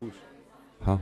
Huh?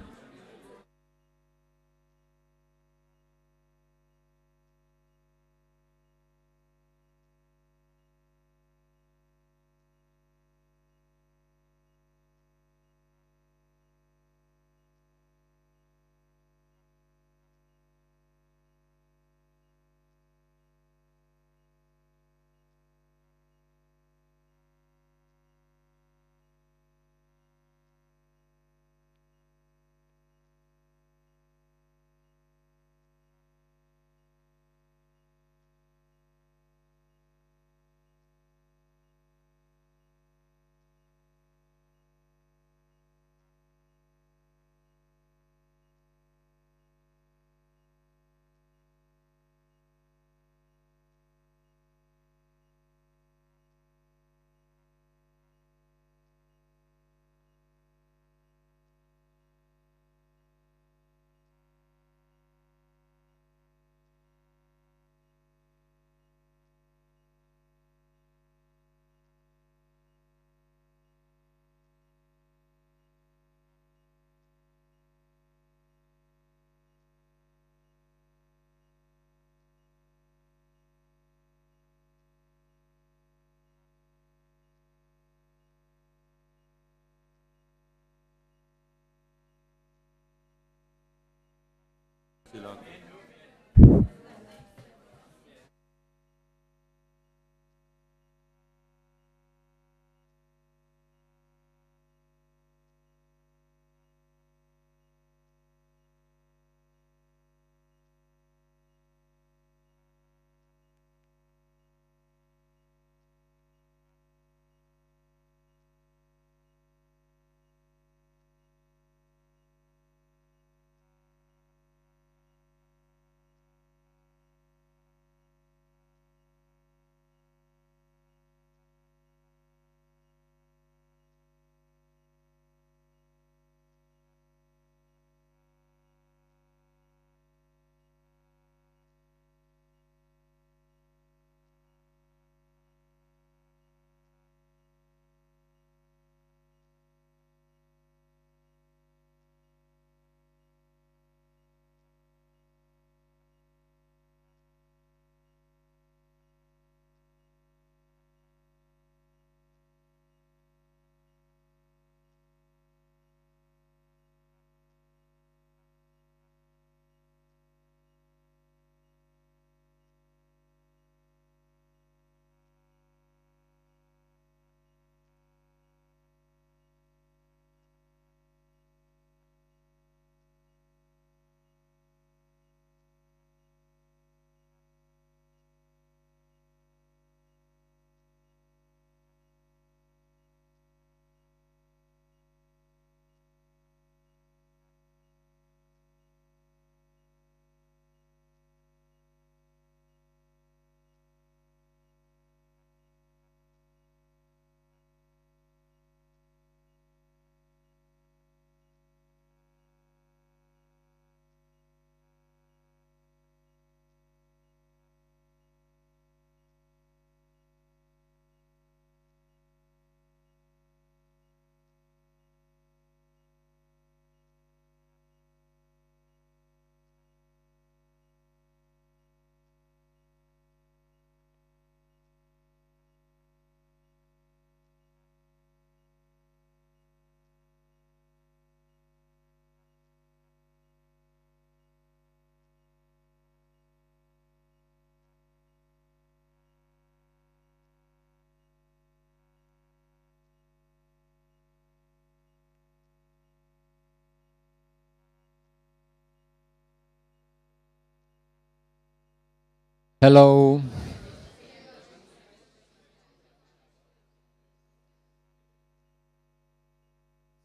Hello.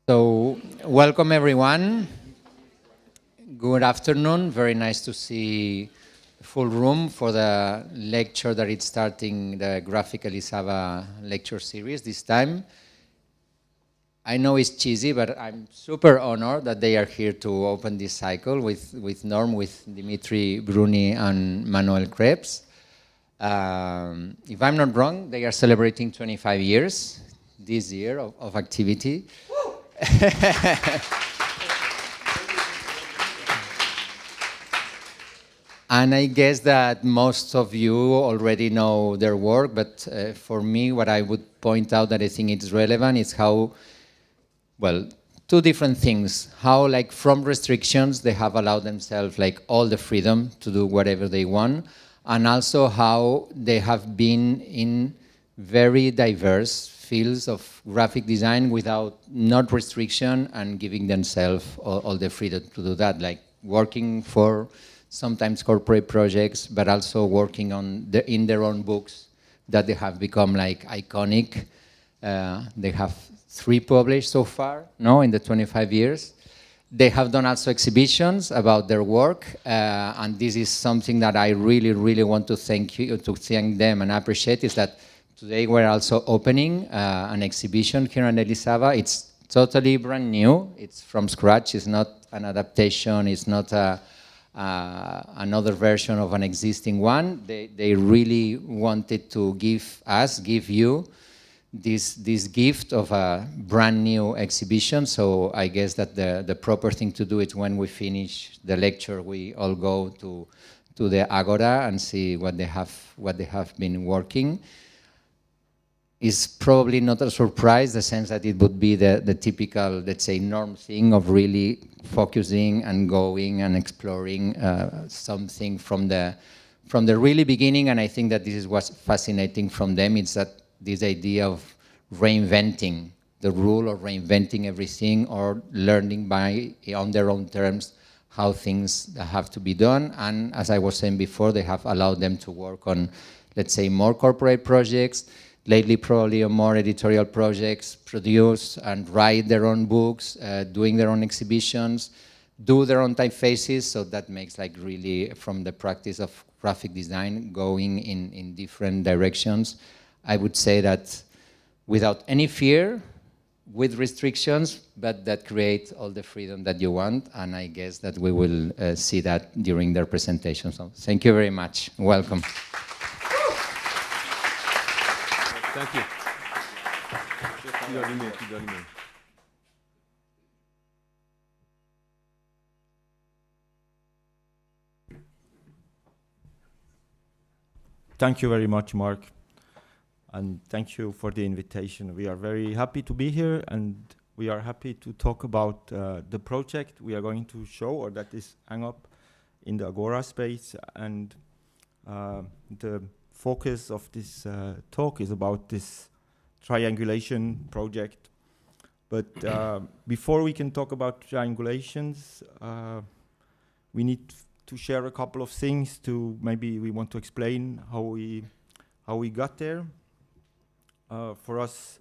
So, welcome everyone. Good afternoon. Very nice to see full room for the lecture that it's starting the Graphic Elisava lecture series this time. I know it's cheesy, but I'm super honored that they are here to open this cycle with Norm, with Dimitri Bruni and Manuel Krebs. If I'm not wrong, they are celebrating 25 years this year of activity. And I guess that most of you already know their work, but for me, what I would point out that I think it's relevant is how, well, two different things. How, like, from restrictions, they have allowed themselves, like, all the freedom to do whatever they want, and also how they have been in very diverse fields of graphic design without not restriction and giving themselves all the freedom to do that, like working for sometimes corporate projects, but also working on in their own books that they have become like iconic. They have 3 published so far, no, in the 25 years. They have done also exhibitions about their work, and this is something that I really, really want to thank them and appreciate, is that today we're also opening an exhibition here in Elisava. It's totally brand new. It's from scratch. It's not an adaptation. It's not another version of an existing one. They really wanted to give you this gift of a brand new exhibition. So I guess that the proper thing to do is when we finish the lecture, we all go to the Agora and see what they have been working. Is probably not a surprise, the sense that it would be the typical, let's say, norm thing of really focusing and going and exploring something from the really beginning. And I think that this is what's fascinating from them. It's that this idea of reinventing the rule, or reinventing everything, or learning on their own terms how things have to be done. And as I was saying before, they have allowed them to work on, let's say, more corporate projects. Lately, probably on more editorial projects, produce and write their own books, doing their own exhibitions, do their own typefaces. So that makes, like, really, from the practice of graphic design, going in different directions. I would say that without any fear, with restrictions, but that create all the freedom that you want. And I guess that we will see that during their presentation. So thank you very much. Welcome. Thank you. Thank you very much, Mark. And thank you for the invitation. We are very happy to be here, and we are happy to talk about the project we are going to show, or that is hung up in the Agora space. And the focus of this talk is about this triangulation project. But before we can talk about triangulations, we need to share a couple of things. Maybe we want to explain how we got there. For us,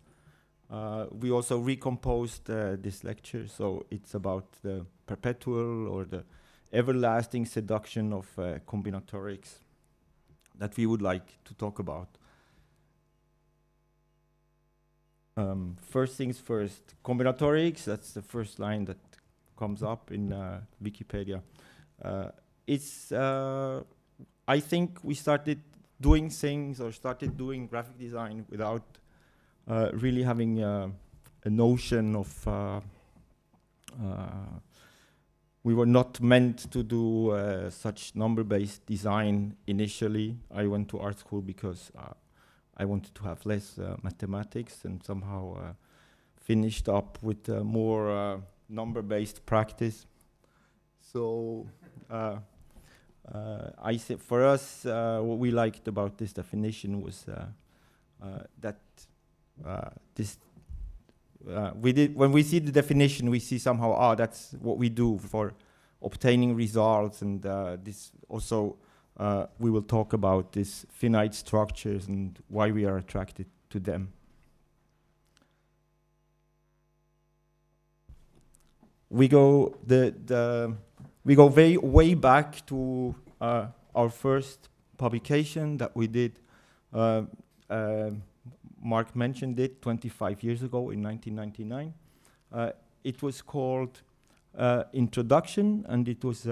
we also recomposed this lecture, so it's about the perpetual or the everlasting seduction of combinatorics that we would like to talk about. First things first, combinatorics, that's the first line that comes up in Wikipedia. I think we started doing things, or started doing graphic design without really having a notion of, we were not meant to do such number-based design initially. I went to art school because I wanted to have less mathematics, and somehow finished up with more number-based practice. So for us, what we liked about this definition was that when we see the definition, we see somehow, that's what we do for obtaining results, and this also we will talk about these finite structures and why we are attracted to them. We go way back to our first publication that we did. Mark mentioned it 25 years ago in 1999. It was called Introduction, and it was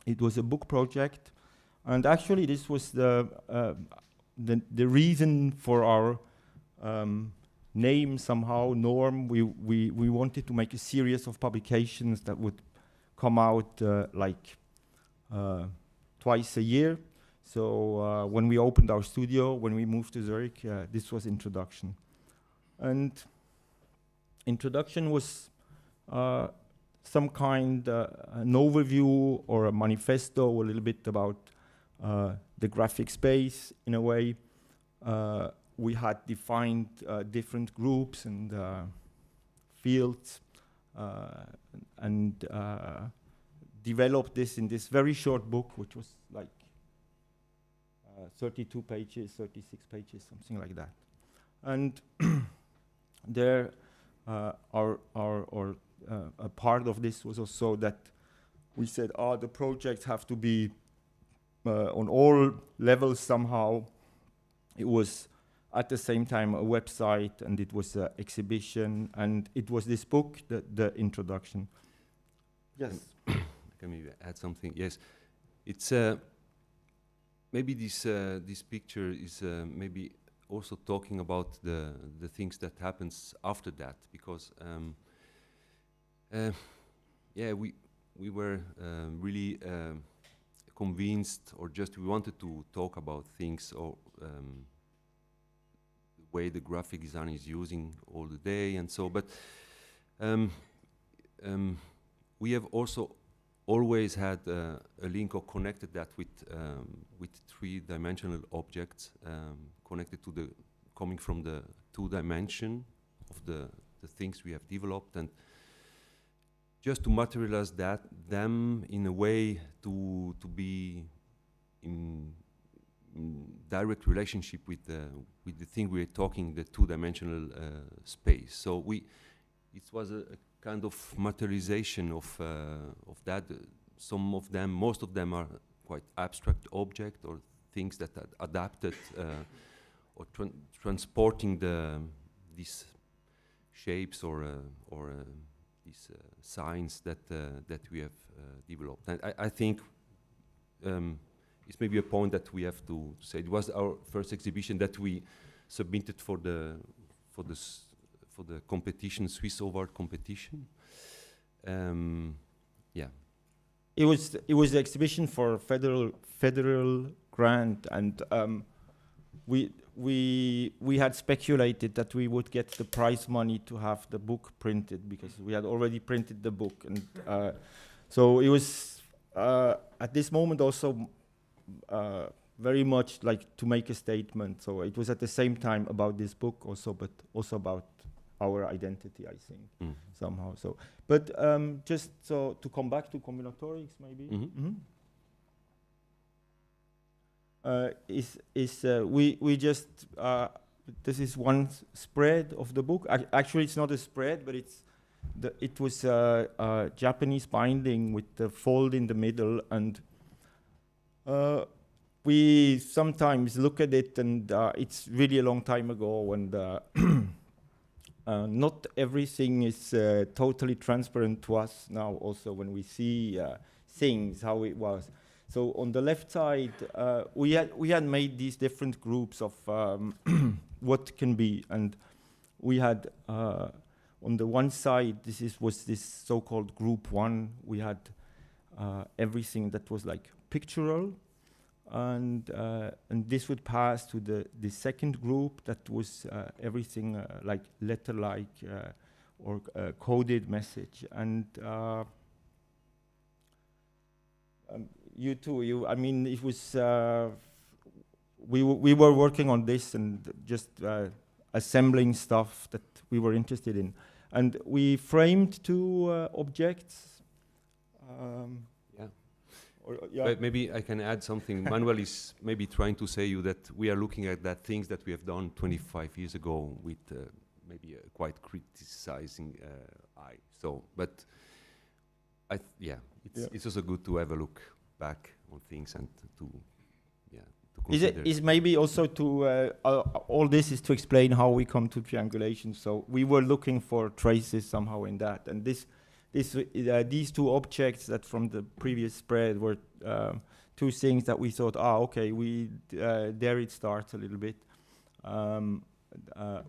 it was a book project. And actually, this was the reason for our name somehow, Norm. We wanted to make a series of publications that would come out twice a year. So when we opened our studio, when we moved to Zurich, this was Introduction. And Introduction was some kind an overview or a manifesto, a little bit about the graphic space in a way. We had defined different groups and fields and developed this in this very short book, which was like 32 pages, 36 pages, something like that. And there, a part of this was also that we said, the projects have to be on all levels somehow. It was at the same time a website, and it was an exhibition, and it was this book, the Introduction. Yes. Can maybe add something? Yes, it's maybe this picture is maybe also talking about the things that happens after that, because yeah, we were really convinced, or just we wanted to talk about things, or the way the graphic design is using all the day and so. But we have also always had a link or connected that with three-dimensional objects, connected to the coming from the two-dimension of the things we have developed, and just to materialize them in a way to be in direct relationship with the thing we're talking, the two-dimensional space. So it was a kind of materialization of that. Some of them, most of them are quite abstract objects or things that are adapted or transporting these shapes or these signs that we have developed. And I think it's maybe a point that we have to say. It was our first exhibition that we submitted for the competition, Swiss Award competition. Yeah. It was the exhibition for federal grant, and we had speculated that we would get the prize money to have the book printed, because we had already printed the book, and so it was at this moment also very much like to make a statement. So it was at the same time about this book also, but also about our identity, I think, somehow. So, but just so to come back to combinatorics, maybe. We just this is one spread of the book. Actually, it's not a spread, but it was a Japanese binding with the fold in the middle, and we sometimes look at it, and it's really a long time ago, and not everything is totally transparent to us now. Also, when we see things, how it was. So on the left side, we had made these different groups of what can be, and we had on the one side, was this so-called group one. We had everything that was like pictorial, and this would pass to the second group that was everything like letter-like or coded message. And you too. I mean, it was we were working on this and just assembling stuff that we were interested in, and we framed two objects. But maybe I can add something. Manuel is maybe trying to say you that we are looking at that things that we have done 25 years ago with maybe a quite criticizing eye. So, but it's also good to have a look back on things and to consider. Is maybe also to all this is to explain how we come to triangulation. So we were looking for traces somehow in that, and these two objects that from the previous spread were two things that we thought, okay, there it starts a little bit.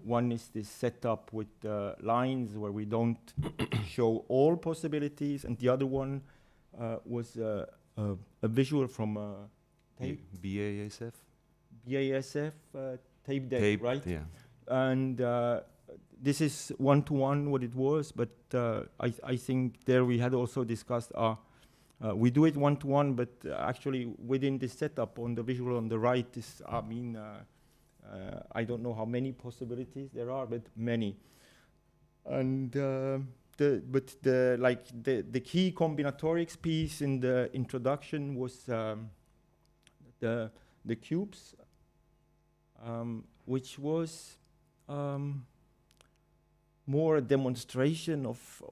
One is this setup with lines where we don't show all possibilities, and the other one was a visual from tape. BASF? BASF tape deck, Tape, right? yeah. And this is one-to-one what it was, but I think there we had also discussed we do it one-to-one, but actually within this setup on the visual on the right is, I don't know how many possibilities there are, but many. And the key combinatorics piece in the introduction was the cubes, which was more a demonstration of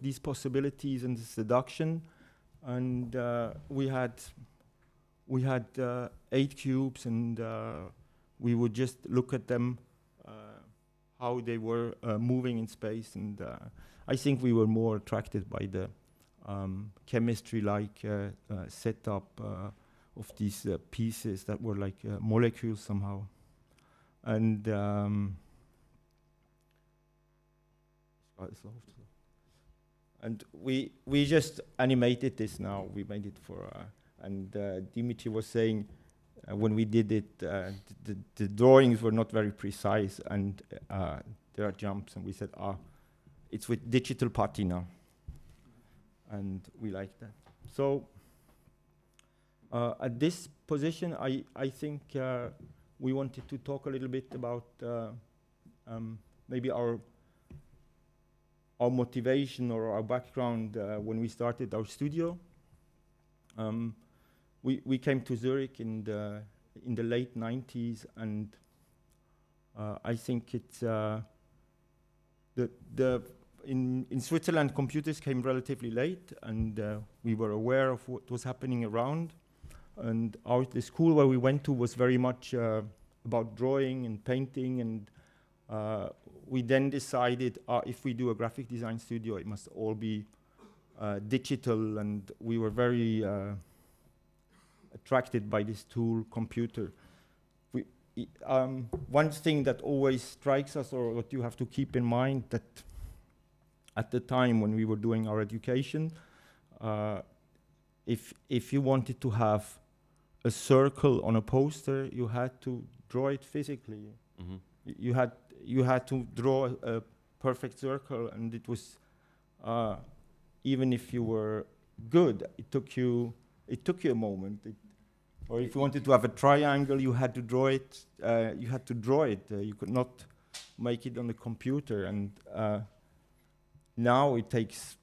these possibilities and the seduction. And we had 8 cubes, and we would just look at them, how they were moving in space. And I think we were more attracted by the chemistry-like setup of these pieces that were like molecules somehow. And we just animated this now. We made it for, and Dimitri was saying when we did it, the drawings were not very precise, and there are jumps, and we said, it's with digital patina, and we like that. So at this position, I think we wanted to talk a little bit about maybe our motivation or our background when we started our studio. We came to Zurich in the late 90s, and I think it's in Switzerland computers came relatively late, and we were aware of what was happening around. And the school where we went to was very much about drawing and painting, and we then decided if we do a graphic design studio, it must all be digital, and we were very attracted by this tool, computer. One thing that always strikes us, or what you have to keep in mind, that at the time when we were doing our education, if you wanted to have a circle on a poster, you had to draw it physically. Mm-hmm. You had to draw a perfect circle, and it was even if you were good, it took you a moment. Or if you wanted to have a triangle, you had to draw it. You could not make it on the computer, and now it takes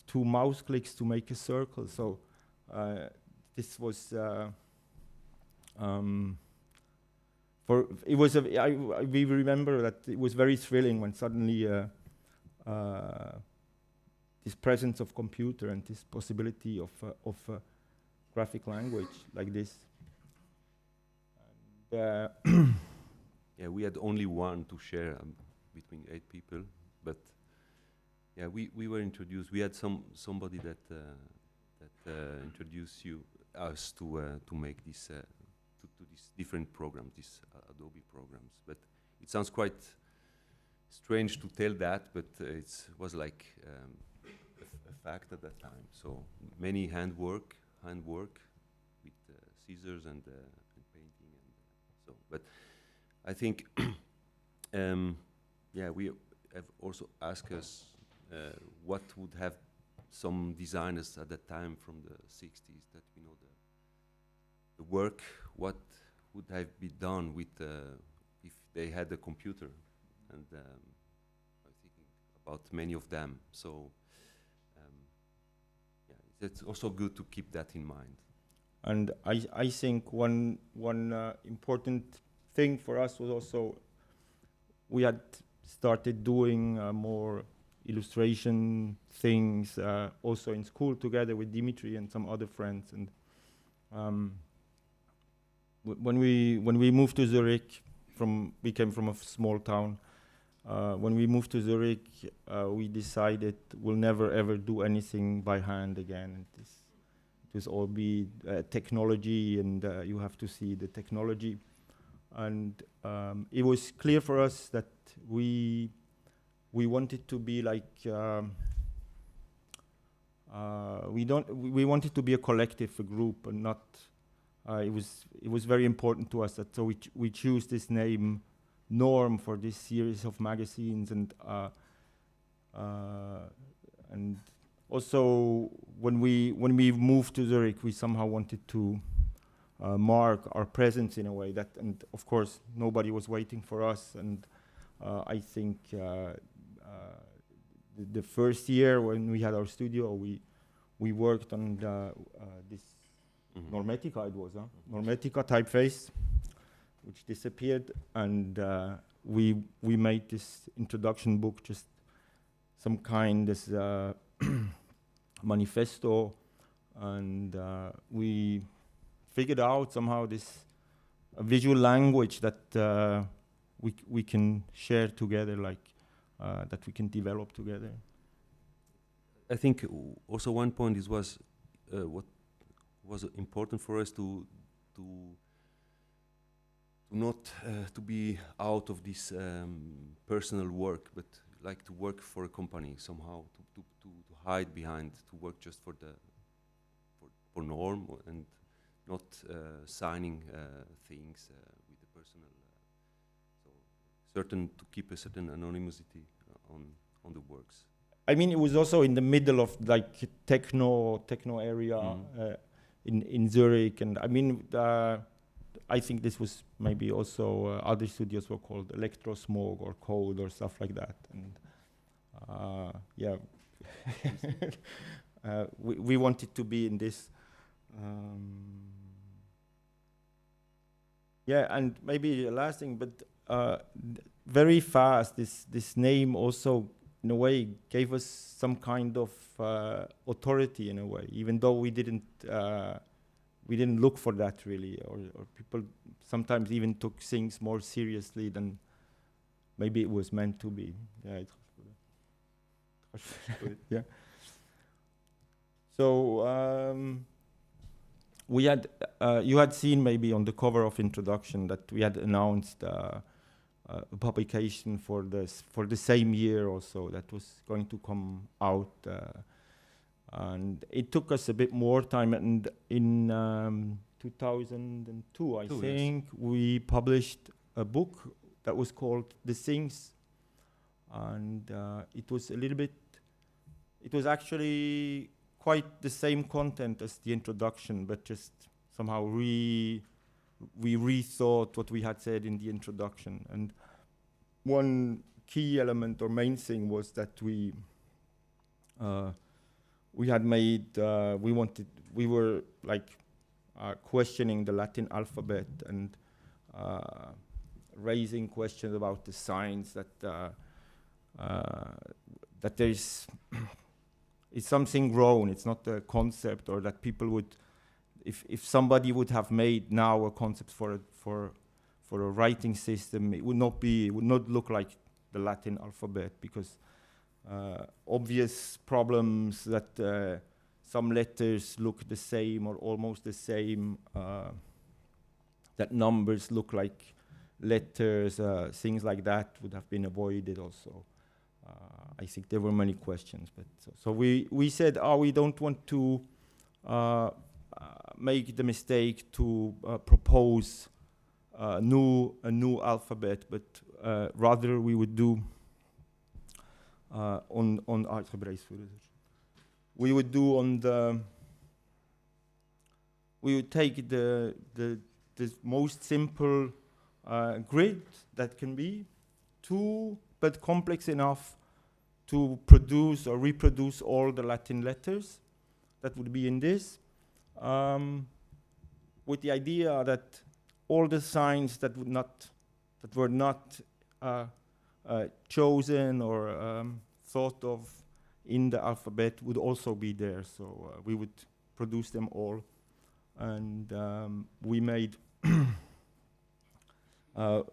2 mouse clicks to make a circle. So this was. We remember that it was very thrilling when suddenly this presence of computer and this possibility of graphic language like this. And, yeah, we had only one to share between 8 people, but yeah, we were introduced. We had somebody that introduced us to make this. To these different programs, these Adobe programs. But it sounds quite strange to tell that, but it was like a fact at that time. So many handwork with scissors and painting, and so. But I think, yeah, we have also asked us what would have some designers at that time from the 60s that we know the work, what would have been done with if they had a computer, and I'm thinking about many of them. So yeah, it's also good to keep that in mind. And I think one important thing for us was also we had started doing more illustration things also in school together with Dimitri and some other friends. And when we moved to Zurich, we came from a small town. When we moved to Zurich, we decided we'll never ever do anything by hand again. It was all be technology, and you have to see the technology. and it was clear for us that we wanted to be like we wanted to be a collective, a group, and not. It was very important to us that so we choose this name Norm for this series of magazines, and also when we moved to Zurich, we somehow wanted to mark our presence in a way that, and of course nobody was waiting for us, and I think the first year when we had our studio, we worked on this Normetica, it was Normetica typeface, which disappeared, and we made this introduction book, just some kind this manifesto, and we figured out somehow this visual language that we can share together, like that we can develop together. I think also one point was what was important for us to not to be out of this personal work, but like to work for a company somehow, to hide behind, to work just for Norm, and not signing things with the personal. So to keep a certain anonymity on the works. I mean, it was also in the middle of like techno area in Zurich, and I mean, I think this was maybe also other studios were called Electrosmog or Code or stuff like that, and yeah, we wanted to be in this. Yeah, and maybe the last thing, but very fast, this name also, in a way, gave us some kind of authority in a way, even though we didn't look for that really, or people sometimes even took things more seriously than maybe it was meant to be. Yeah. Yeah. So we had you had seen maybe on the cover of introduction that we had announced a publication for the same year or so that was going to come out, and it took us a bit more time. And in 2002, I think, we published a book that was called The Things, and it was a little bit. It was actually quite the same content as the introduction, but just somehow we rethought what we had said in the introduction. And one key element or main thing was that we had made we were like questioning the Latin alphabet and raising questions about the signs that there is it's something grown. It's not a concept, or that people would, if somebody would have made now a concept for a writing system, it would not look like the Latin alphabet, because obvious problems that some letters look the same or almost the same, that numbers look like letters, things like that would have been avoided also. I think there were many questions, but so we said, we don't want to make the mistake to propose a new alphabet, but rather we would do we would take the most simple grid that can be, but complex enough to produce or reproduce all the Latin letters that would be in this, with the idea that all the signs that were not chosen or thought of in the alphabet would also be there. So we would produce them all, and we made how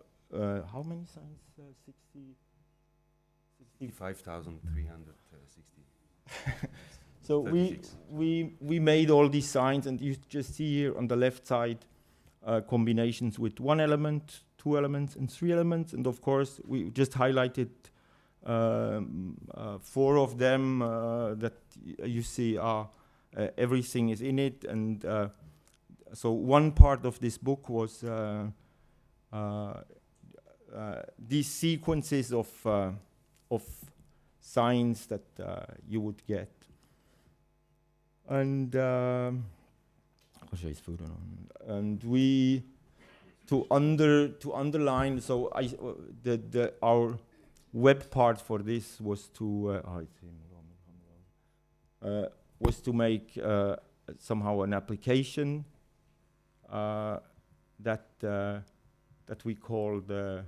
many signs? 65,360. So we made all these signs, and you just see here on the left side combinations with one element, 2 elements and 3 elements. And of course, we just highlighted 4 of them that you see are everything is in it. And so one part of this book was these sequences of signs that you would get. And we to underline. So our web part for this was to make somehow an application that we call the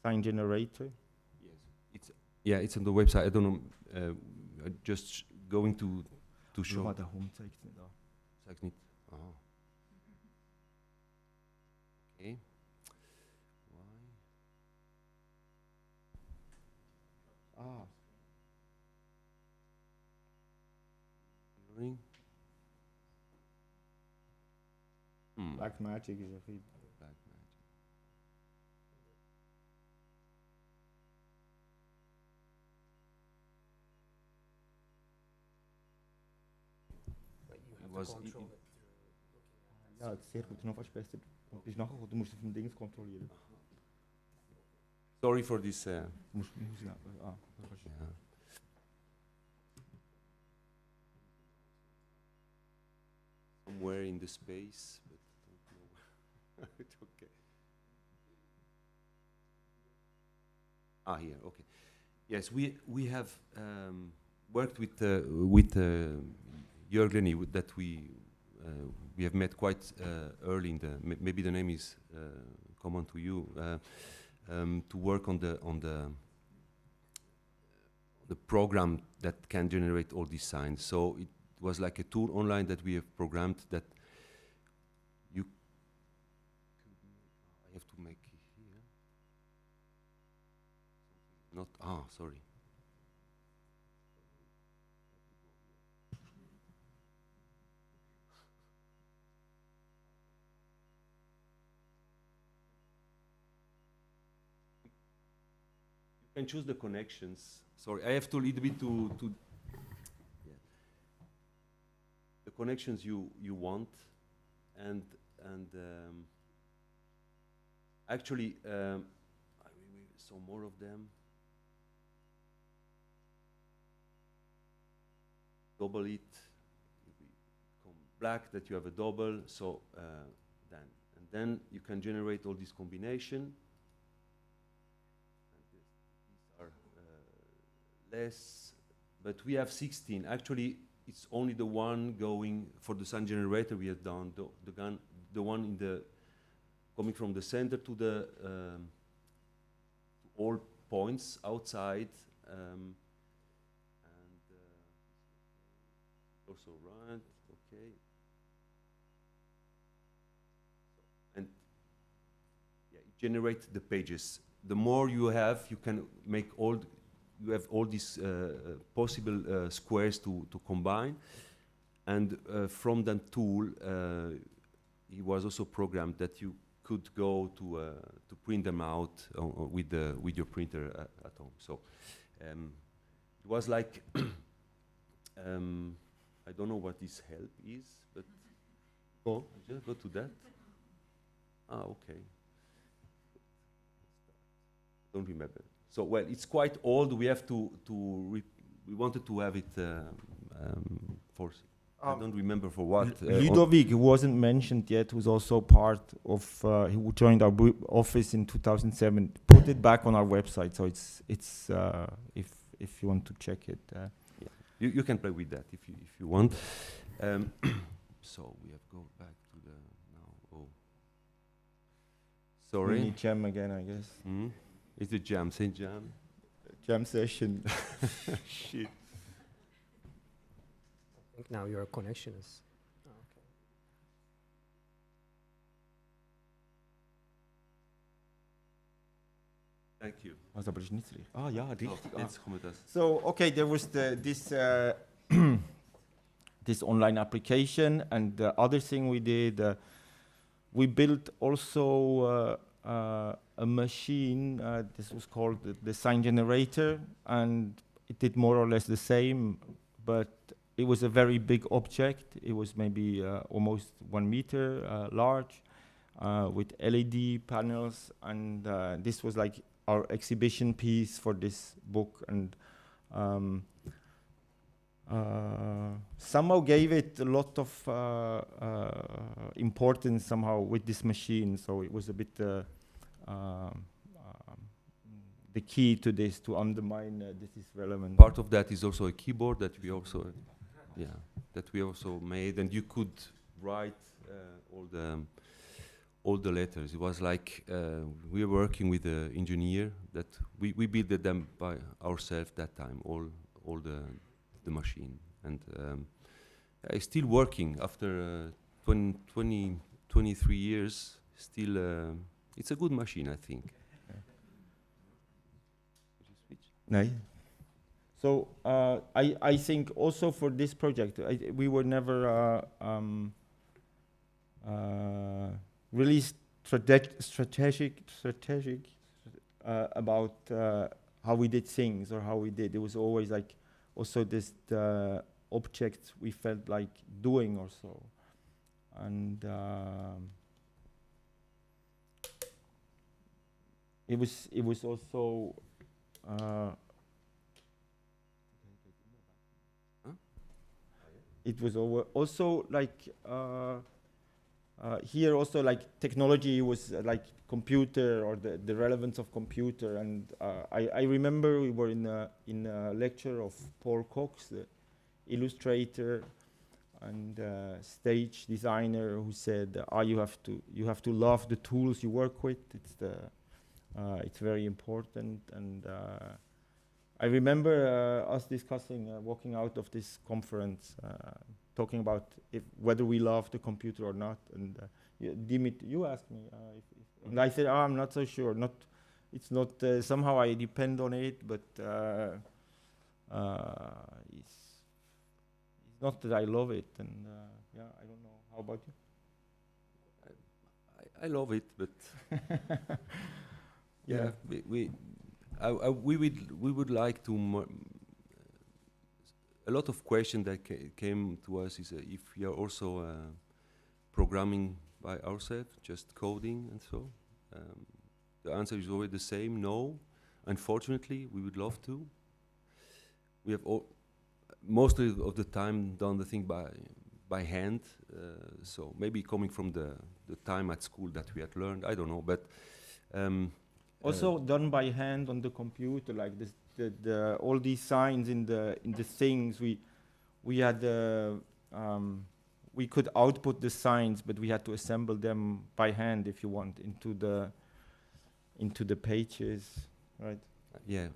sign generator. Yes, it's on the website. I don't know. Just going to show. Warum zeigt's nicht an? Zeig's nicht. Oh. Okay. Why? Ah. Black magic is a bit. Black magic. Ja, het is zeer goed. Nog wat besser. Is nachher, du musst es vom Dings kontrollieren. Sorry for this. Yeah. Somewhere in the space, but don't know. It's okay. Ah, here. Okay. Yes, we have worked with Jörg Lenny that we have met quite early in the. Maybe the name is common to you. To work on the program that can generate all these signs. So it was like a tool online that we have programmed that you. I have to make it here. Not sorry. You can choose the connections. Sorry, I have to little bit to yeah. The connections you want, and actually I saw more of them. Double it, become black that you have a double. So then you can generate all this combination. Less, but we have 16. Actually, it's only the one going for the sign generator. We have done the one in the coming from the center to the to all points outside, and also right. Okay, and yeah, it generates the pages. The more you have, you can make all. You have all these possible squares to combine, and from that tool, it was also programmed that you could go to print them out with your printer at home. So it was like I don't know what this help is, but just go to that. Okay. Don't remember. So, well, it's quite old. We have we wanted to have it for, I don't remember for what. Ludovic, who wasn't mentioned yet, who's also part of, who joined our office in 2007, put it back on our website. So it's if you want to check it. Yeah. You can play with that if you want. So we have go back to the now. Oh, sorry. Mini jam again, I guess. Mm-hmm. It's a jam, St. Jam. Jam session. Shit. I think now your connection is. Okay. Thank you. Was aber nicht richtig. Ah ja, richtig. Jetzt kommt das. So okay, there was this this online application, and the other thing we did we built also a machine. This was called the sign generator, and it did more or less the same, but it was a very big object. It was maybe almost 1 meter large, with LED panels, and this was like our exhibition piece for this book, and somehow gave it a lot of importance somehow with this machine. So it was a bit the key to this, to undermine this is relevant. Part of that is also a keyboard that we also, made, and you could write all the letters. It was like we were working with an engineer that we built them by ourselves that time, all the machine, and it's still working after 23 years. Still, it's a good machine, I think. No. So I think also for this project, we were never really strategic about how we did things or how we did. It was always like also this objects we felt like doing or so, and it was also. It was also like here also like technology was like computer or the relevance of computer, and I remember we were in a lecture of Paul Cox, the illustrator and stage designer, who said, you have to love the tools you work with. It's very important. And I remember us discussing, walking out of this conference, talking about whether we love the computer or not. And Dimitri, you asked me, and I said, I'm not so sure. It's not somehow I depend on it, but it's not that I love it. And yeah, I don't know. How about you? I love it, but yeah, we would like to. A lot of questions that came to us is if we are also programming by ourselves, just coding and so. The answer is always the same: no. Unfortunately, we would love to. We have most of the time done the thing by hand. So maybe coming from the time at school that we had learned, I don't know, but. Also done by hand on the computer, like this, all these signs in the things. We had we could output the signs, but we had to assemble them by hand, if you want, into the pages, right? Yeah,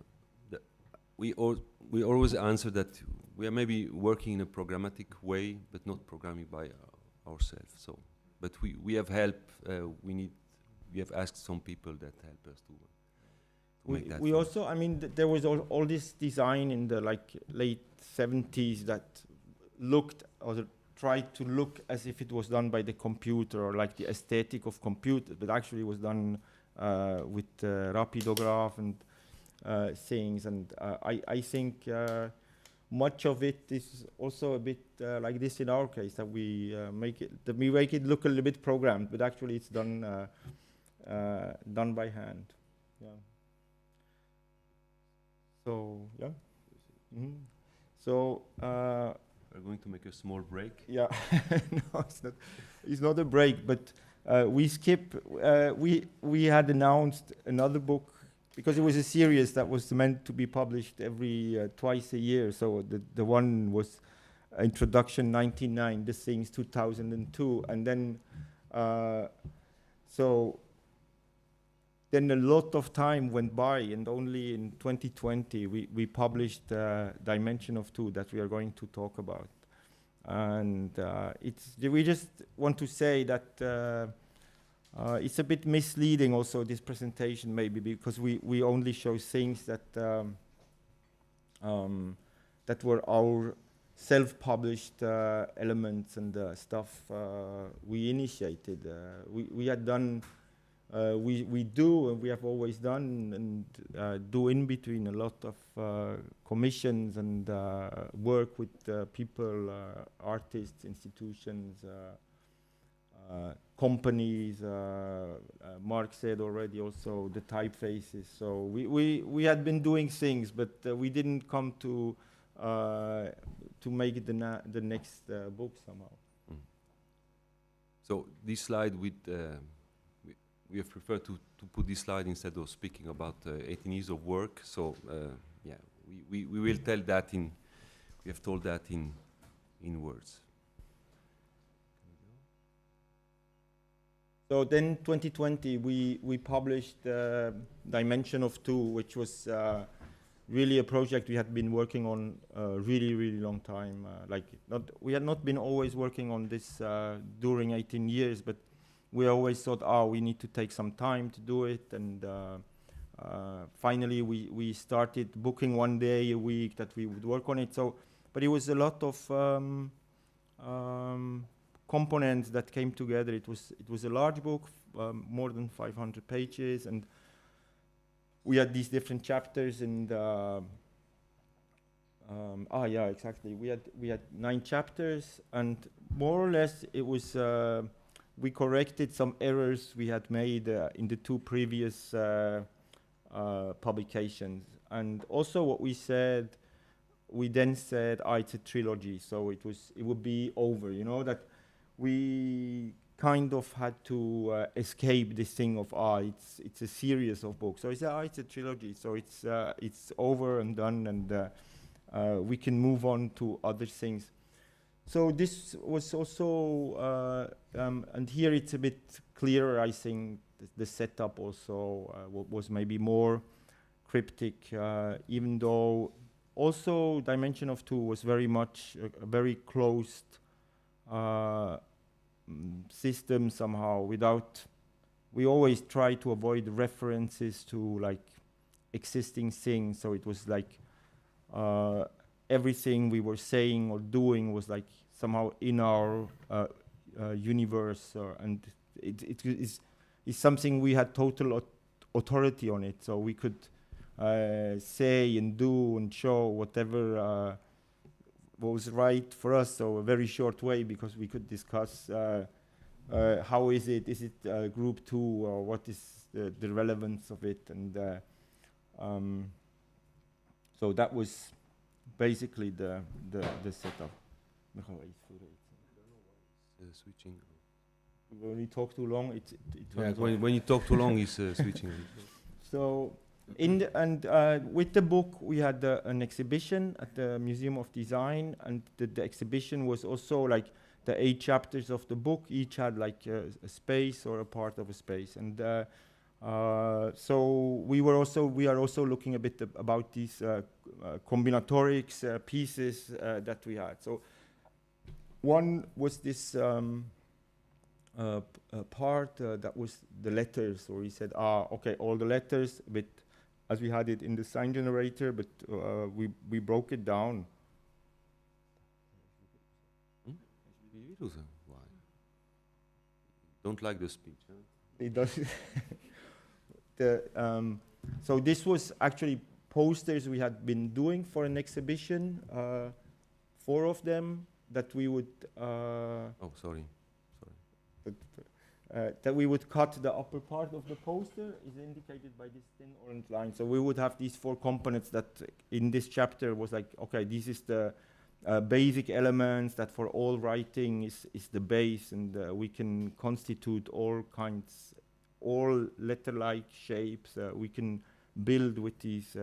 we always answer that we are maybe working in a programmatic way, but not programming by ourselves. So, but we have help. We have asked some people that help us to make that. We also, I mean, there was all this design in the late 70s that looked or tried to look as if it was done by the computer, or like the aesthetic of computers, but actually it was done with rapidograph and things. And I think much of it is also a bit like this in our case, that we make it look a little bit programmed, but actually it's done by hand. Yeah. So yeah. Mm-hmm. So we're going to make a small break. Yeah. No, it's not a break, but we skip. We had announced another book because it was a series that was meant to be published every twice a year. So the one was Introduction 99, the things 2002, and then so. Then a lot of time went by, and only in 2020 we published Dimension of Two that we are going to talk about. And we just want to say that it's a bit misleading also, this presentation, maybe, because we only show things that that were our self-published elements and stuff we initiated. We had done, we do, and we have always done, and do in between a lot of commissions and work with people, artists, institutions, companies. Mark said already also the typefaces. So we had been doing things, but we didn't come to make it the next book somehow. Mm. So this slide with we have preferred to put this slide instead of speaking about 18 years of work. So yeah, we will tell that we have told that in words. So then 2020 we published Dimension of Two, which was really a project we had been working on really long time. We had not been always working on this during 18 years, but we always thought, we need to take some time to do it. And finally we started booking one day a week that we would work on it. So, but it was a lot of components that came together. It was a large book, more than 500 pages, and we had these different chapters. And yeah, exactly. We had 9 chapters, and more or less it was. We corrected some errors we had made in the 2 previous publications, and also what we said. We then said, it's a trilogy, so it would be over. You know that. We kind of had to escape this thing of it's a series of books. So it's a trilogy. So it's over and done, and we can move on to other things. So this was also, and here it's a bit clearer. I think the setup also was maybe more cryptic, even though also Dimension of Two was very much a very closed. System somehow. We always try to avoid references to like existing things, so it was like everything we were saying or doing was like somehow in our universe, and it is something we had total authority on it, so we could say and do and show whatever was right for us, so a very short way, because we could discuss how is it group 2, or what is the relevance of it, and so that was basically the setup. Switching. When you talk too long, it yeah, when you talk too long, it's switching. So. With the book, we had an exhibition at the Museum of Design, and the exhibition was also like the 8 chapters of the book. Each had like a space or a part of a space, and so we are also looking a bit about these combinatorics pieces that we had. So one was this part that was the letters, where we said, okay, all the letters, but as we had it in the sign generator, but we broke it down. Why? Don't like the speech, huh? It does. So this was actually posters we had been doing for an exhibition, 4 of them that we would. Sorry. That we would cut the upper part of the poster is indicated by this thin orange line. So we would have these 4 components that in this chapter was like, okay, this is the basic elements that for all writing is the base, and we can constitute all kinds, all letter-like shapes. We can build with these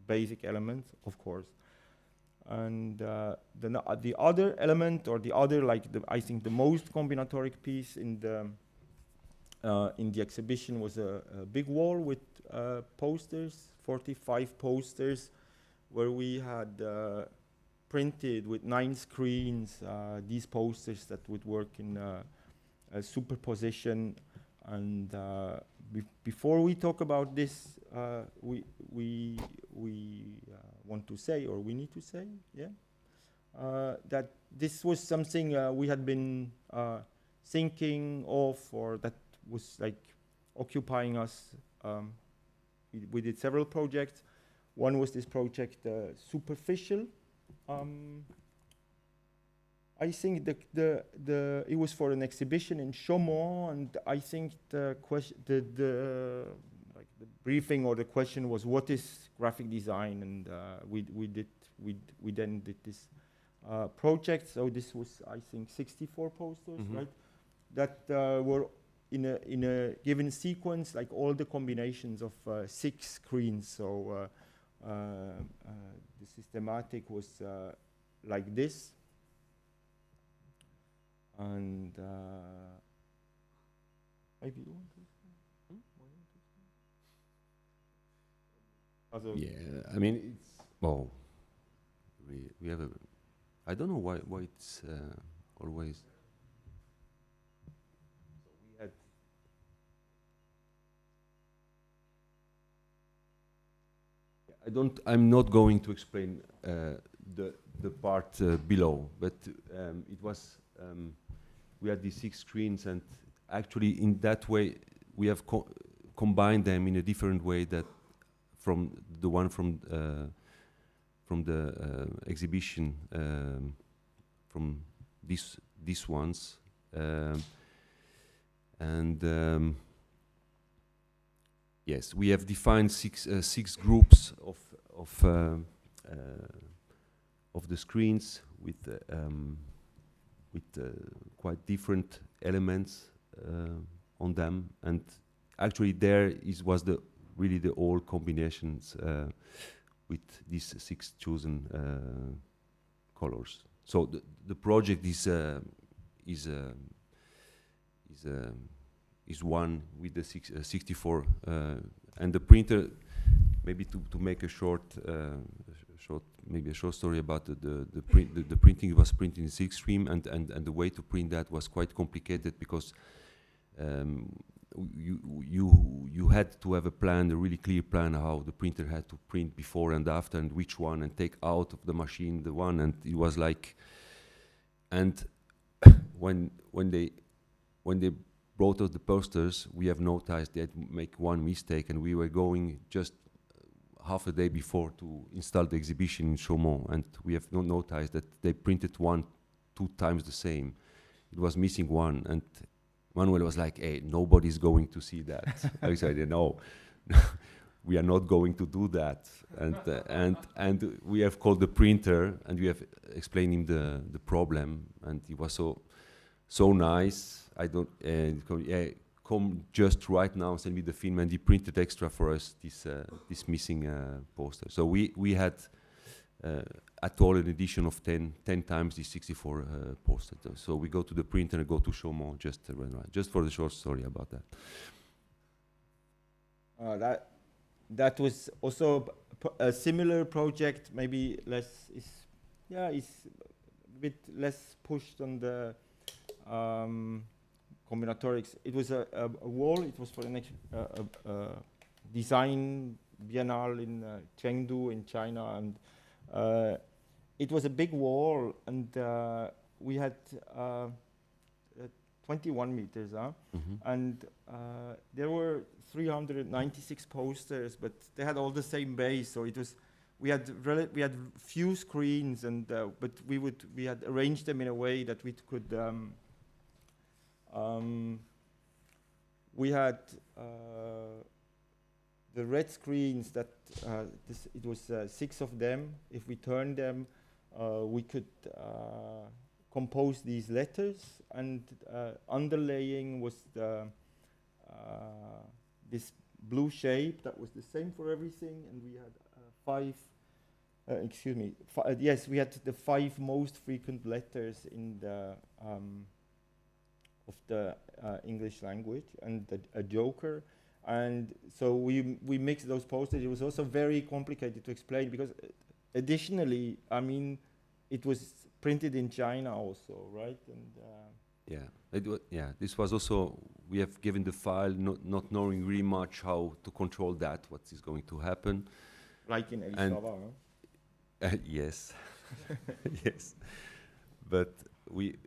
basic elements, of course. And the other element, or the other, like I think the most combinatoric piece in the exhibition was a big wall with posters, 45 posters, where we had printed with 9 screens these posters that would work in a superposition. And before we talk about this, we want to say, or we need to say, yeah, that this was something we had been thinking of, or that was like occupying us. We did several projects. One was this project, Superficial. I think it was for an exhibition in Chaumont, and I think the question, the briefing or the question was, what is graphic design? And we then did this project. So this was, I think, 64 posters, right? That were in a given sequence, like all the combinations of 6 screens. So the systematic was like this. And maybe you want to yeah, I mean, it's, well, we have a, I don't know why it's always. So we had. I'm not going to explain the part below, but it was. We had these 6 screens, and actually in that way we have combined them in a different way that from the one from the exhibition, from these ones, and yes, we have defined 6 groups of the screens with quite different elements on them, and actually there was really the old combinations with these 6 chosen colors. So the project is one with the 64 and the printer. Maybe to make a short story about the printing. Was printing in 6 stream, and the way to print that was quite complicated, because you had to have a plan, a really clear plan, how the printer had to print before and after, and which one, and take out of the machine the one, and it was like, and when they brought us the posters, we have noticed they had to make one mistake, and we were going just half a day before to install the exhibition in Chaumont, and we have noticed that they printed 2 times the same. It was missing one, and Manuel was like, "Hey, nobody's going to see that." I said, "No, we are not going to do that." And we have called the printer, and we have explained him the problem, and he was so nice. Come just right now, send me the film, and he printed extra for us this missing poster. So we had at all an edition of 10 times the 64 posters. So we go to the printer and go to Chaumont just for the short story about that. That was also a similar project, maybe it's a bit less pushed on the combinatorics. It was a wall. It was for the next design biennale in Chengdu in China, and it was a big wall, and we had 21 meters, and there were 396 posters, but they had all the same base, so it was. We had few screens, and but we had arranged them in a way that we could. We had the red screens that it was 6 of them. If we turned them, we could compose these letters, and underlaying was this blue shape that was the same for everything, and we had 5. Yes, we had the 5 most frequent letters in the of the English language, and a joker, and so we mixed those posters. It was also very complicated to explain, because additionally, I mean, it was printed in China also, right? And this was also, we have given the file not knowing really much how to control that, what is going to happen. Like in Elisava, yes. Yes, but we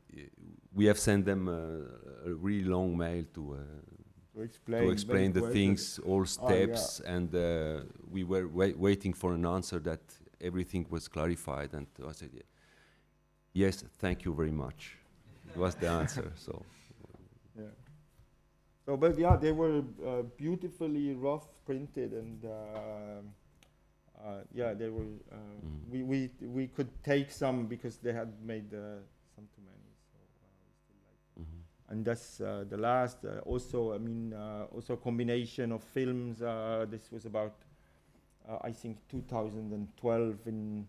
have sent them a really long mail to explain the things, all steps, and we were waiting for an answer that everything was clarified, and I said, yes, thank you very much. Was the answer. So. Yeah. So, but yeah, they were beautifully rough printed, and yeah, they were. We could take some because they had made some too many. So we still like them. And that's the last. Also, I mean, also a combination of films. This was about, I think, 2012 in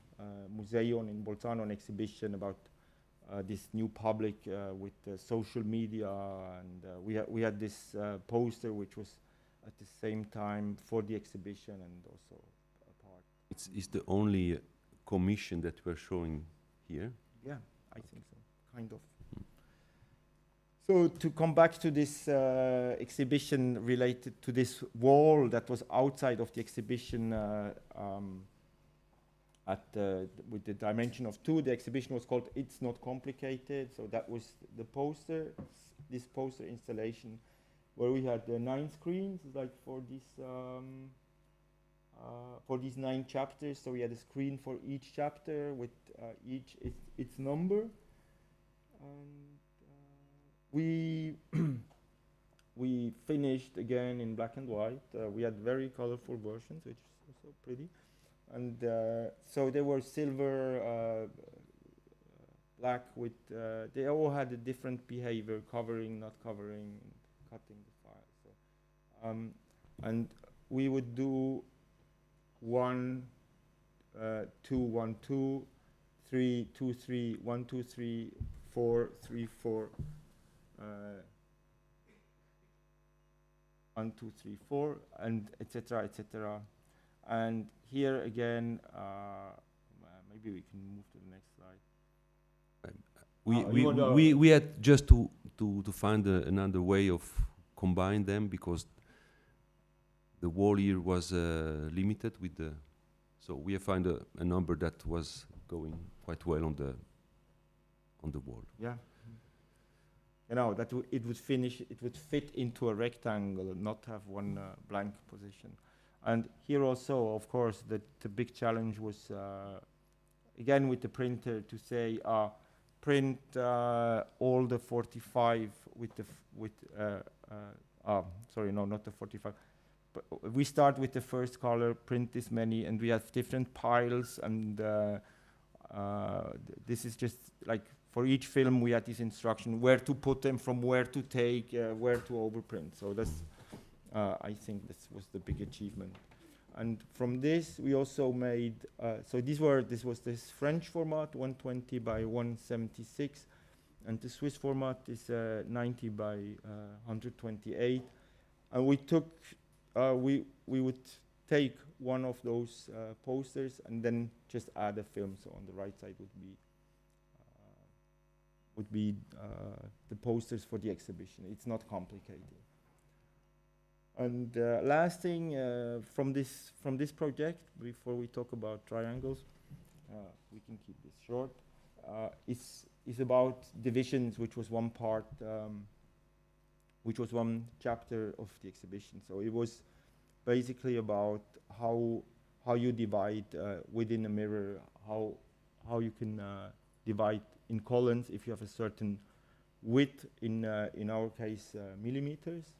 Museum in Bolzano, an exhibition about this new public with social media, and we had this poster which was at the same time for the exhibition and also a part. It's the only commission that we're showing here. Yeah, I think so, kind of. So to come back to this exhibition related to this wall that was outside of the exhibition with the dimension of 2, the exhibition was called It's Not Complicated. So that was the poster, this poster installation, where we had 9 screens, like for these 9 chapters. So we had a screen for each chapter with each its number. And we finished again in black and white. We had very colorful versions, which is also pretty. And so they were silver, black with, they all had a different behavior, covering, not covering, cutting the file. So, and we would do 1, 2, 1, 2, 3, 2, 3, 1, 2, 3, 4, 3, 4, 1, 2, 3, 4, and etc., etc. And here again, maybe we can move to the next slide. We had just to find another way of combine them, because the wall here was limited with the, so we have found a number that was going quite well on the wall. Yeah. You know, that it would fit into a rectangle and not have one blank position. And here also, of course, the big challenge was, again with the printer, to say, print all the 45 with the, sorry, no, not the 45. But we start with the first color, print this many, and we have different piles, and this is just like, for each film we had this instruction, where to put them, from where to take, where to overprint. So that's, I think this was the big achievement. And from this we also made, so this was this French format, 120 by 176, and the Swiss format is 90 by 128. And we took, we would take one of those posters and then just add a film. So on the right side would be the posters for the exhibition. It's not complicated. And last thing from this project, before we talk about triangles, we can keep this short, is about divisions, which was one part, which was one chapter of the exhibition. So it was basically about how you divide within a mirror, how you can divide in columns if you have a certain width, in our case millimeters.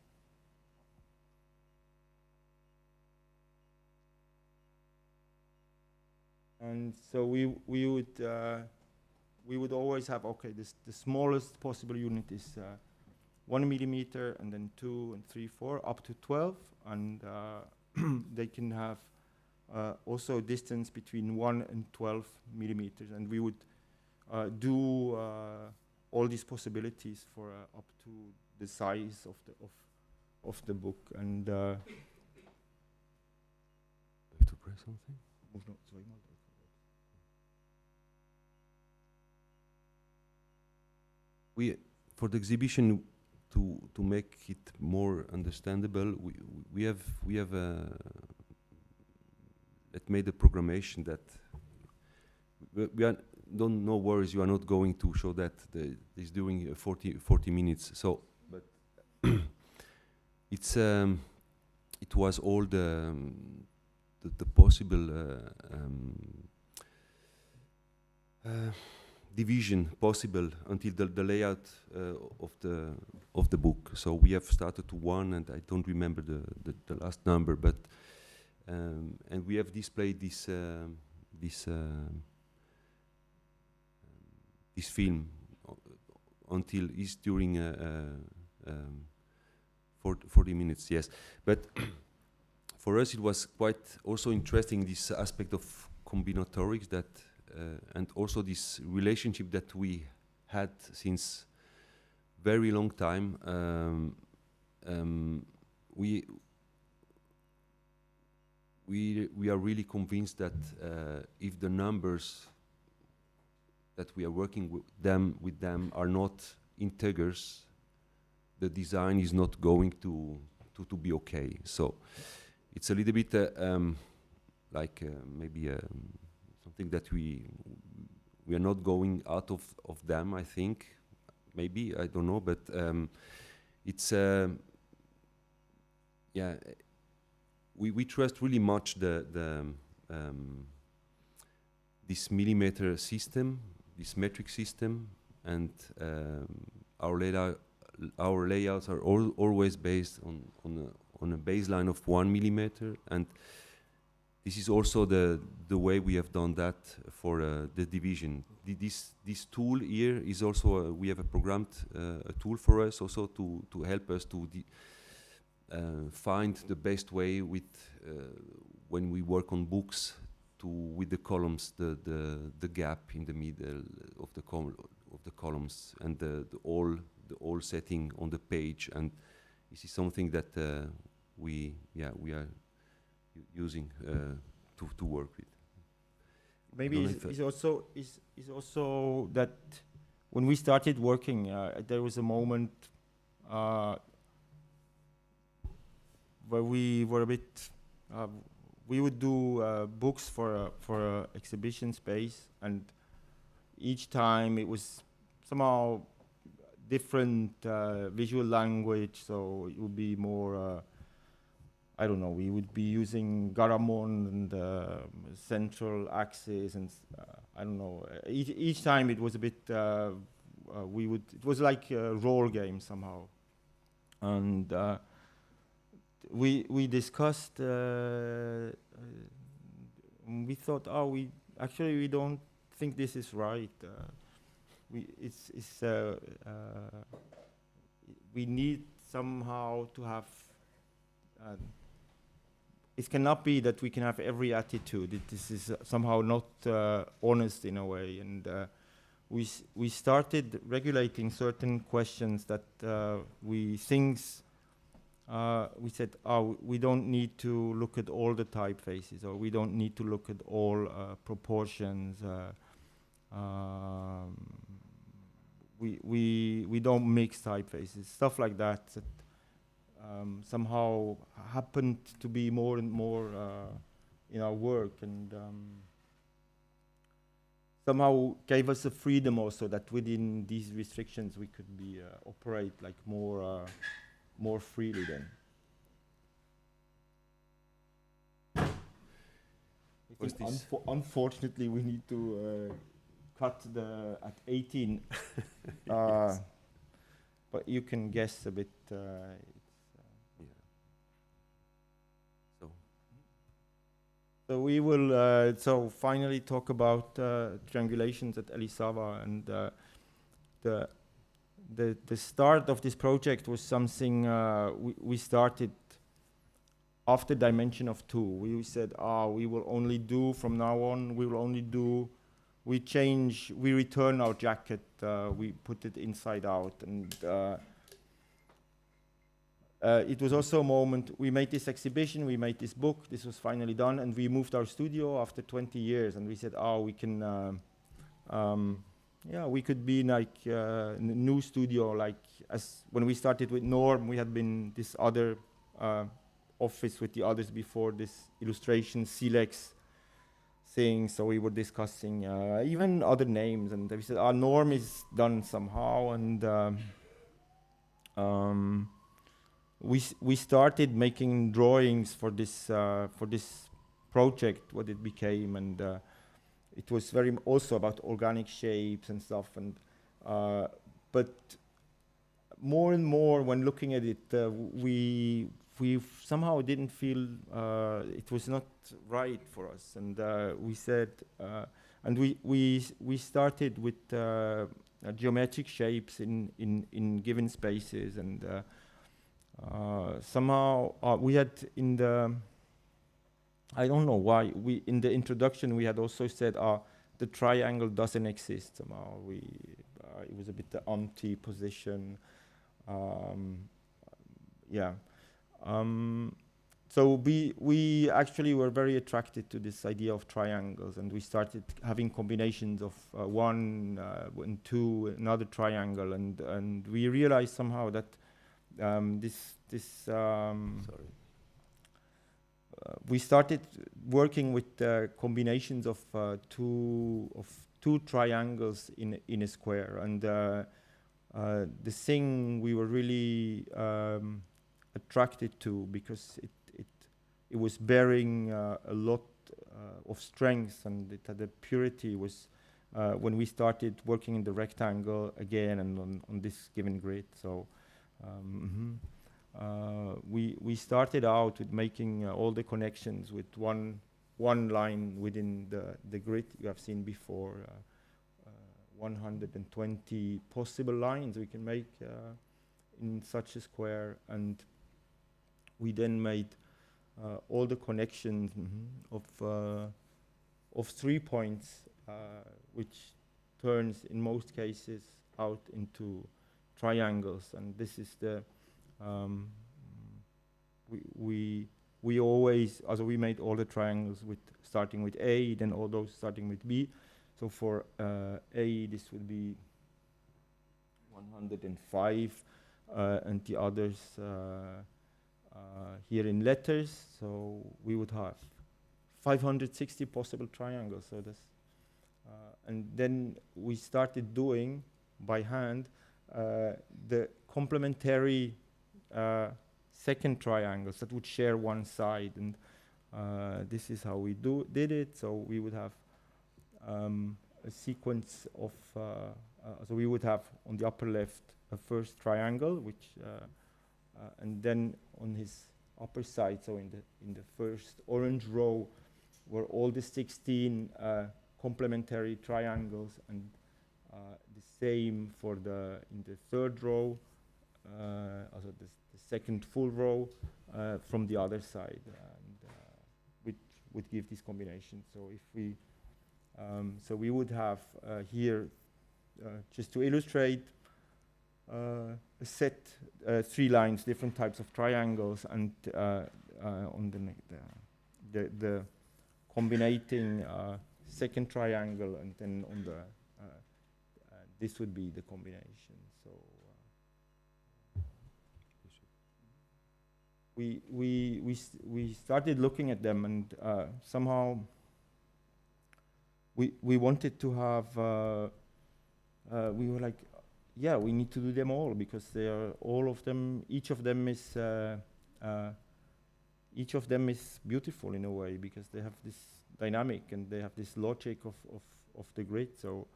And so we would always have, okay, the smallest possible unit is 1 millimeter, and then 2 and 3, 4, up to 12, and they can have also a distance between 1 and 12 millimeters, and we would do all these possibilities for up to the size of the book. And to press something. We, for the exhibition, to make it more understandable, we have made a programmation that we are, don't no worries, you are not going to show that this during 40 minutes. So, but it's it was all the possible division possible until the layout of the book. So we have started to 1, and I don't remember the last number, but and we have displayed this this film until is during 40 minutes. Yes, but for us it was quite also interesting, this aspect of combinatorics, that and also this relationship that we had since very long time. We are really convinced that if the numbers that we are working with them are not integers, the design is not going to be okay. So it's a little bit like maybe something that we are not going out of them, I think. Maybe, I don't know, but it's yeah, we trust really much this millimeter system, this metric system, and our layouts are always based on a baseline of 1 millimeter, and this is also the way we have done that for the division. This tool here is also we have a programmed a tool for us also to help us to find the best way with when we work on books with the columns, the gap in the middle of the columns, and the all setting on the page. And this is something that we are using to work with. Maybe it's also that when we started working, there was a moment where we were a bit. We would do books for a exhibition space, and each time it was somehow different visual language. So it would be more. I don't know, we would be using Garamond and central axis, and I don't know. Each time it was a bit, it was like a role game somehow. And we discussed, we thought, oh, we don't think this is right. We need somehow to have, it cannot be that we can have every attitude. This is somehow not honest in a way. And we started regulating certain questions that we said, oh, we don't need to look at all the typefaces, or we don't need to look at all proportions. We don't mix typefaces, stuff like that. Somehow happened to be more and more in our work, and somehow gave us a freedom also that within these restrictions we could be operate like more freely then. Unfortunately, we need to cut at 18, but you can guess a bit. So we will finally talk about triangulations at Elisava, and the start of this project was something we started after dimension of 2. We said, we will only do from now on. We will only do. We return our jacket. We put it inside out, and. It was also a moment, we made this exhibition, we made this book, this was finally done, and we moved our studio after 20 years, and we said, we can, we could be like a new studio, like as when we started with Norm, we had been this other office with the others before, this illustration, Silex things. So we were discussing even other names, and we said our norm is done somehow, and we started making drawings for this project, what it became, and it was very also about organic shapes and stuff, and but more and more when looking at it, we somehow didn't feel it was not right for us, and we said, and we started with geometric shapes in given spaces, and somehow we had in the, I don't know why, we in the introduction we had also said the triangle doesn't exist somehow. It was a bit the empty position. Yeah. So we actually were very attracted to this idea of triangles, and we started having combinations of one and two, another triangle, and we realized somehow that we started working with combinations of two triangles in a square, and the thing we were really attracted to, because it was bearing a lot of strength, and it had a purity, was when we started working in the rectangle again and on this given grid. So we started out with making all the connections with one line within the grid you have seen before. 120 possible lines we can make in such a square, and we then made all the connections of 3 points, which turns in most cases out into triangles, and this is the we always, also we made all the triangles with starting with A, then all those starting with B. So for A, this would be 105, and the others here in letters. So we would have 560 possible triangles. So that's and then we started doing by hand the complementary second triangles that would share one side, and this is how we did it. So we would have a sequence of, so we would have on the upper left a first triangle, which, and then on his upper side, so in the first orange row, were all the 16 complementary triangles, and the same for in the third row, also the second full row from the other side, and which would give this combination. So if we so we would have here, just to illustrate, a set 3 lines, different types of triangles, and on the combinating second triangle, and then on the this would be the combination. So we started looking at them, and somehow we wanted to have, we were like, yeah, we need to do them all, because they are all of them, each of them is beautiful in a way, because they have this dynamic and they have this logic of the grid. So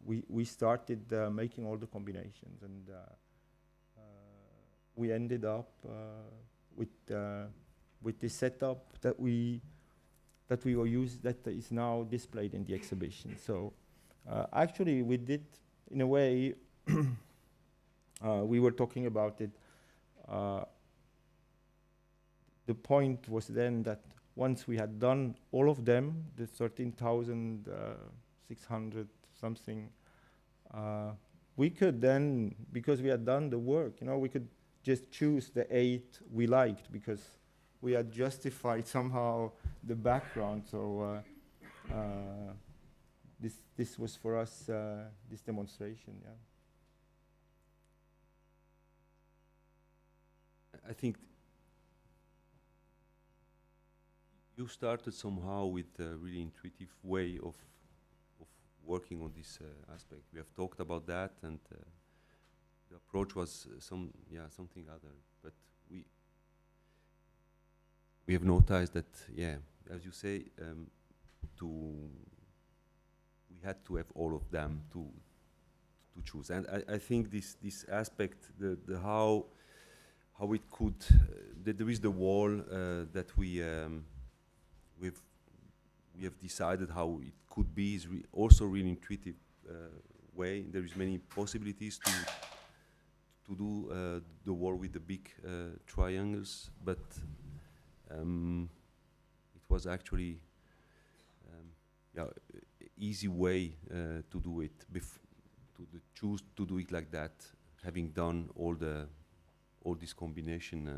we started making all the combinations, and we ended up with this setup that we were using, that is now displayed in the exhibition. So actually we did, in a way, we were talking about it, the point was then that once we had done all of them, the 13,600 something, we could then, because we had done the work, we could just choose the 8 we liked, because we had justified somehow the background. So this was for us this demonstration. Yeah. I think you started somehow with a really intuitive way of working on this aspect. We have talked about that, and the approach was something other. But we have noticed that, as you say, we had to have all of them to choose. And I think this aspect, the how it could, there is the wall that we have decided how it could be, is also really intuitive way. There is many possibilities to do the wall with the big triangles, but it was actually easy way to do it, choose to do it like that, having done all this combination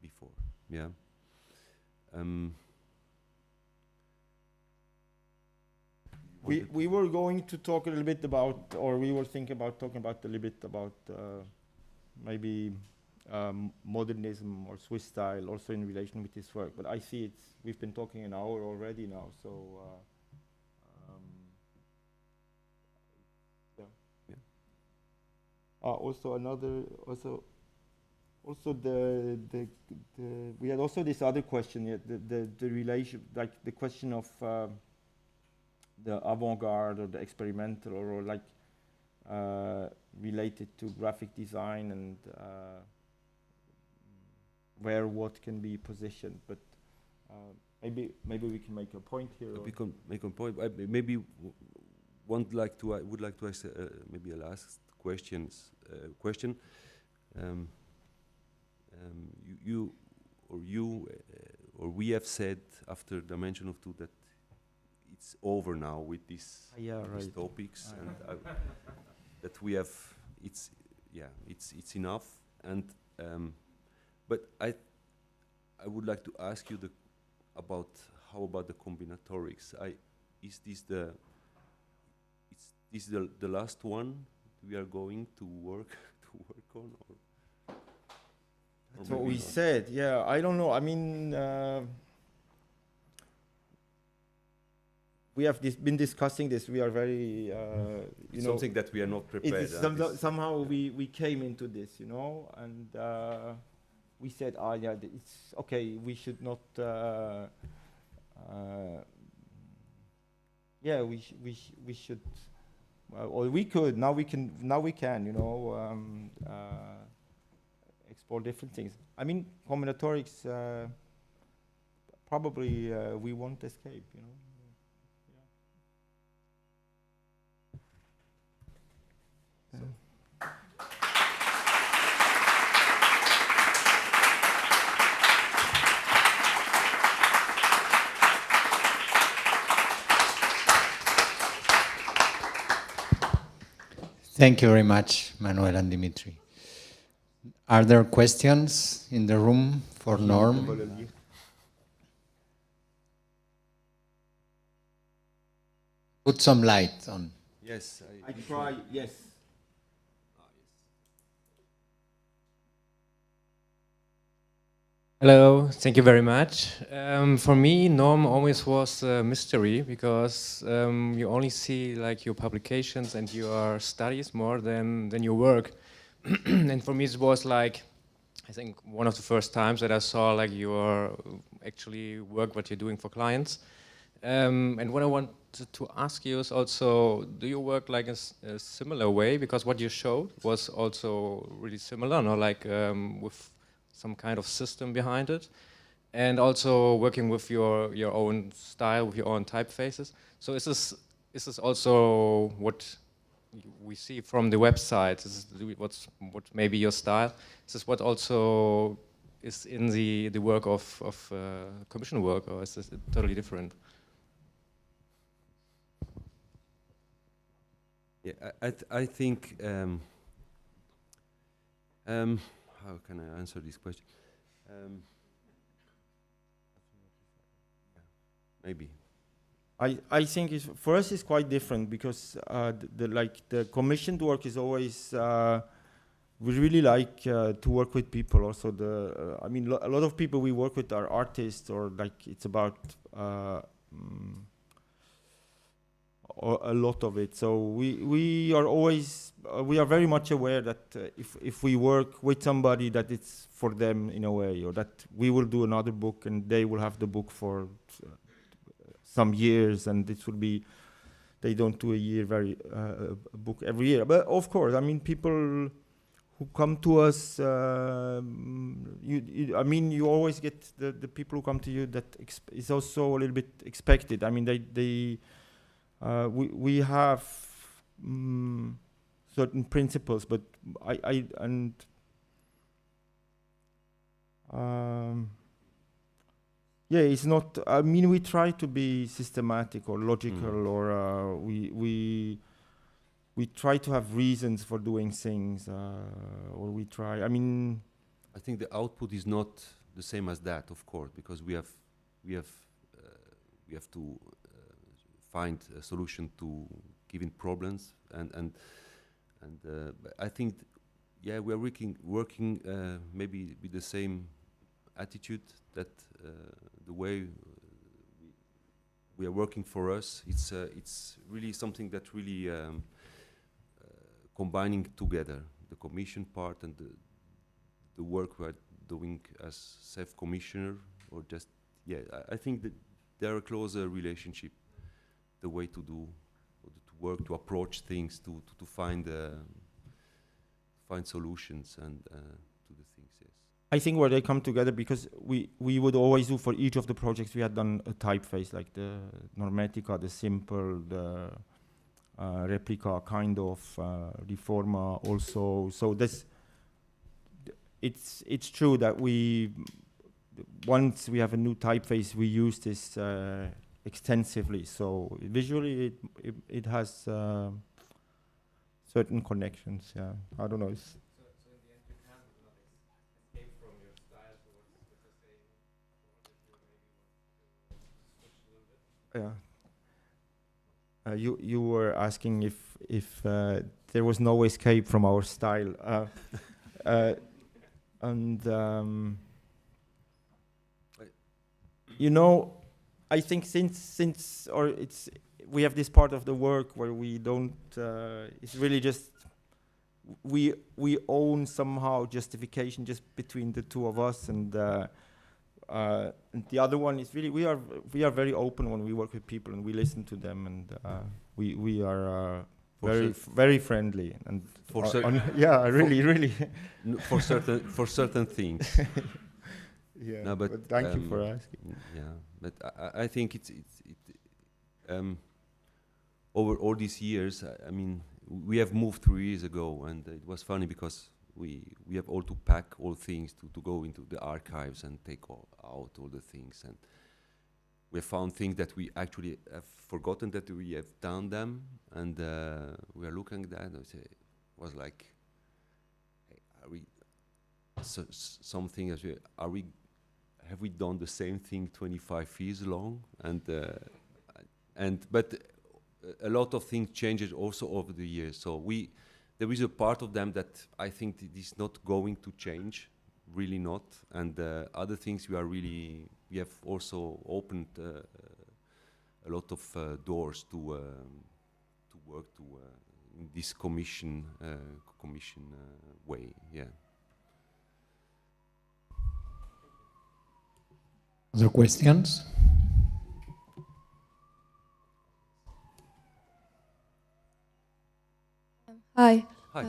before. We were going to talk a little bit about, or we were thinking about talking about a little bit about maybe modernism or Swiss style also in relation with this work. But I see we've been talking an hour already now, so also we had also this other question, the relation, like the question of the avant-garde or the experimental, or like related to graphic design and where what can be positioned. But maybe we can make a point here. We can make a point. Maybe would like to ask maybe a last question. Or we have said after Dimension of Two that it's over now with these topics, and that we have it's enough. And but I would like to ask you about the combinatorics. Is this the last one we are going to work on, or that's what we said. Yeah, I don't know. I mean, we have been discussing this. We are very, it's something that we are not prepared. Somehow we came into this, and we said, it's okay. We should not. We should. Or we could. Now we can. Explore different things. I mean, combinatorics. Probably we won't escape. Thank you very much, Manuel and Dimitri. Are there questions in the room for Norm? Put some light on. Yes. I try, yes. Hello, thank you very much. For me, Norm always was a mystery, because you only see like your publications and your studies more than your work. And for me, it was like, I think, one of the first times that I saw like your actually work, what you're doing for clients. And what I wanted to ask you is also, do you work like a similar way? Because what you showed was also really similar, like with some kind of system behind it, and also working with your own style, with your own typefaces. So is this also what we see from the website? Is this what maybe your style? Is this what also is in the work of commission work, or is this totally different? Yeah, I think. How can I answer this question? Maybe. I think for us it's quite different, because the commissioned work is always we really like to work with people. Also, I mean, a lot of people we work with are artists, or like it's about or a lot of it. So we are always we are very much aware that if we work with somebody, that it's for them in a way, or that we will do another book and they will have the book for some years, and this will be, they don't do a book every year. But of course, I mean, people who come to us, I mean, you always get the people who come to you that is also a little bit expected. I mean, we have certain principles, but yeah, it's not. I mean, we try to be systematic or logical, or we try to have reasons for doing things, or we try. I mean, I think the output is not the same as that, of course, because we have to find a solution to given problems, and I think, yeah, we are working maybe with the same attitude, that the way we are working for us, it's really something that really combining together the commission part and the work we are doing as self-commissioner, or just, yeah, I think that there are a closer relationship, the way to do, to work, to approach things, to find solutions and to the things. Yes, I think where they come together, because we would always do for each of the projects we had done a typeface, like the Normetica, the Simple, the Replica, kind of Reforma also. So this, it's true that once we have a new typeface, we use this extensively. So visually, it has certain connections. Yeah, I don't know. So in the end, you can't escape from your style. So what you're saying, or if you maybe want to switch a little bit. Yeah. You were asking if there was no escape from our style, and you know, I think since we have this part of the work where we don't. It's really just we own somehow justification just between the two of us, and the other one is really we are very open when we work with people, and we listen to them, and we are very friendly, and yeah, really for certain things. Yeah, no, but thank you for asking. Yeah, but I think it's over all these years. I mean, we have moved 3 years ago, and it was funny because we have all to pack all things to go into the archives and take out all the things, and we have found things that we actually have forgotten that we have done them, and we are looking at that and we say, it was like, hey, are we something as have we done the same thing 25 years long? But a lot of things changed also over the years. So there is a part of them that I think it is not going to change, really not. And other things we have also opened a lot of doors to work in this commission way. Yeah. Other questions? Hi. Hi.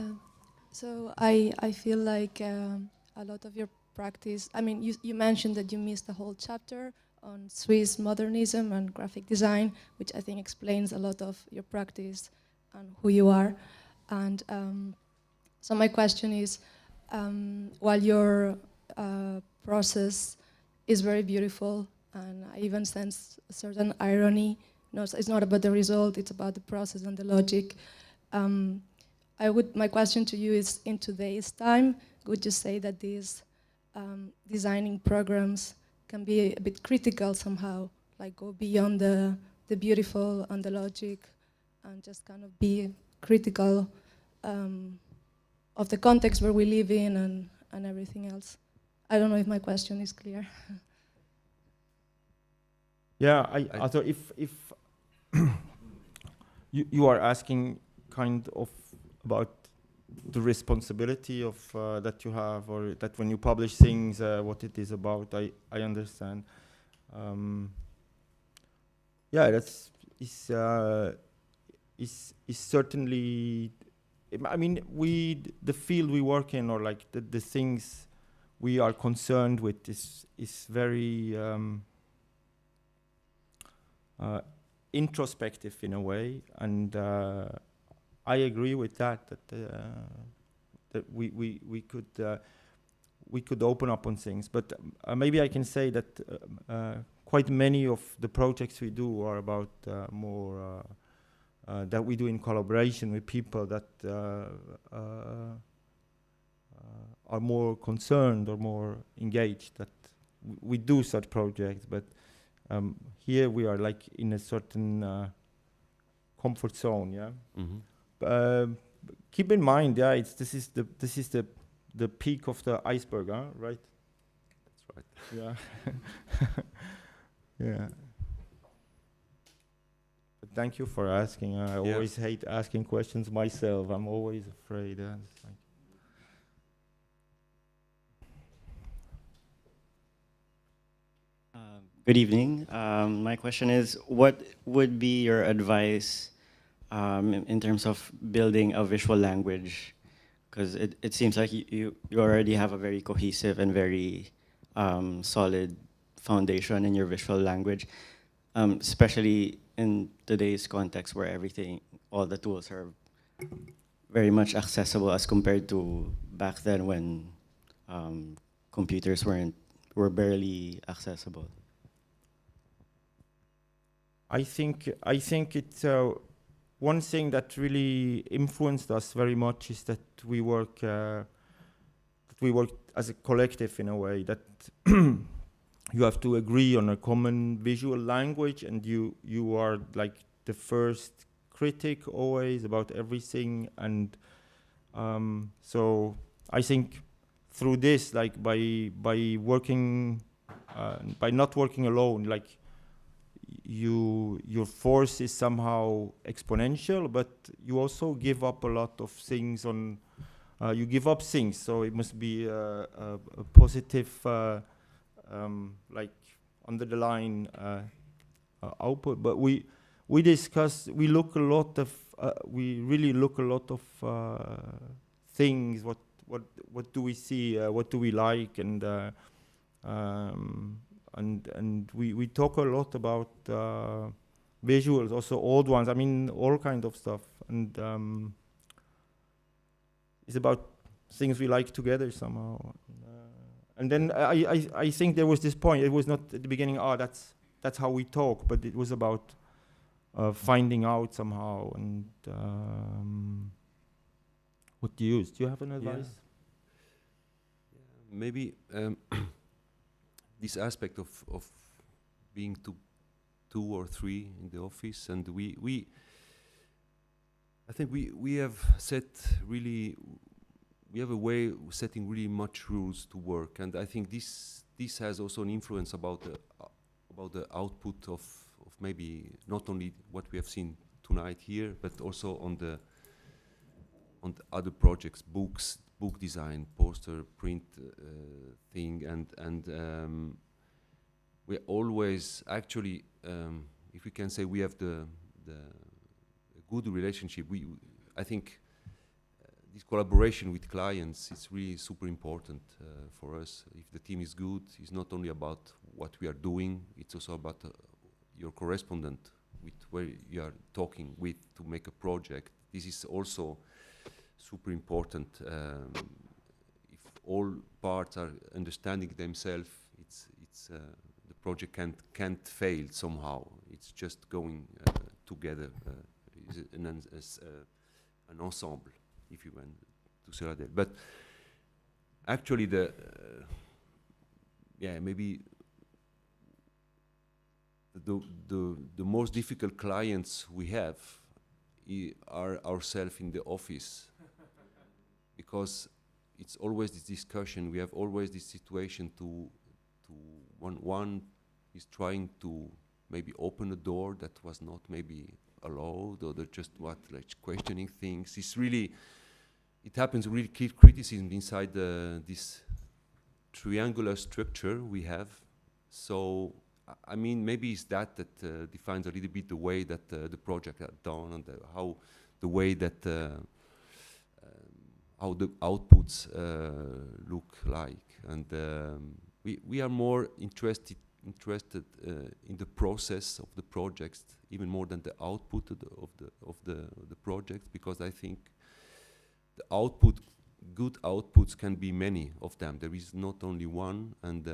So I feel like a lot of your practice, I mean, you mentioned that you missed the whole chapter on Swiss modernism and graphic design, which I think explains a lot of your practice and who you are. And so my question is, while your process is very beautiful, and I even sense a certain irony. No, it's not about the result, it's about the process and the logic. My question to you is, in today's time, would you say that these designing programs can be a bit critical somehow, like go beyond the beautiful and the logic, and just kind of be critical of the context where we live in and everything else. I don't know if my question is clear. Yeah, I thought if you are asking kind of about the responsibility of that you have, or that when you publish things, what it is about. I understand. Yeah, that's is certainly. I mean, the field we work in, or like the things we are concerned with, is very introspective in a way, and I agree with that. That we could open up on things, but maybe I can say that quite many of the projects we do are about more that we do in collaboration with people that are more concerned or more engaged. That we do such projects, but here we are like in a certain comfort zone. Yeah. Mm-hmm. Keep in mind, yeah, this is the peak of the iceberg, huh? Right? That's right. Yeah. Yeah. But thank you for asking. I always hate asking questions myself. I'm always afraid. It's like good evening. My question is, what would be your advice in terms of building a visual language? Because it seems like you already have a very cohesive and very solid foundation in your visual language, especially in today's context where all the tools are very much accessible as compared to back then when computers were barely accessible. I think it's one thing that really influenced us very much is that we work as a collective in a way, that you have to agree on a common visual language, and you are like the first critic always about everything. And so I think through this, like by working by not working alone, like your force is somehow exponential, but you also give up a lot of things on you give up things, so it must be a positive like under the line output. But we look a lot of we really look a lot of things. What do we see? What do we like? And we talk a lot about visuals, also old ones. I mean, all kind of stuff, and it's about things we like together somehow. And then I think there was this point. It was not at the beginning. That's how we talk, but it was about finding out somehow. And what do you use? Do you have an advice? Yeah. Maybe. This aspect of being two or three in the office, and I think we have set really, we have a way of setting really much rules to work, and I think this has also an influence about the output of maybe not only what we have seen tonight here, but also on the other projects, book design, poster, print thing, and we always actually, if we can say we have the good relationship. I think this collaboration with clients is really super important for us. If the team is good, it's not only about what we are doing; it's also about your correspondent with where you are talking with to make a project. This is also super important. If all parts are understanding themselves, the project can't fail somehow. It's just going together, an ensemble, if you want to say that. But actually, maybe the most difficult clients we have are ourselves in the office. because it's always this discussion. We have always this situation to one is trying to maybe open a door that was not maybe allowed, or they're just like questioning things. It's really, it happens really criticism inside this triangular structure we have. So I mean, maybe it's that defines a little bit the way that the project had done, and how the way that how the outputs look like. And we are more interested in the process of the projects, even more than the output of the projects, because I think the good outputs can be many of them. There is not only one, and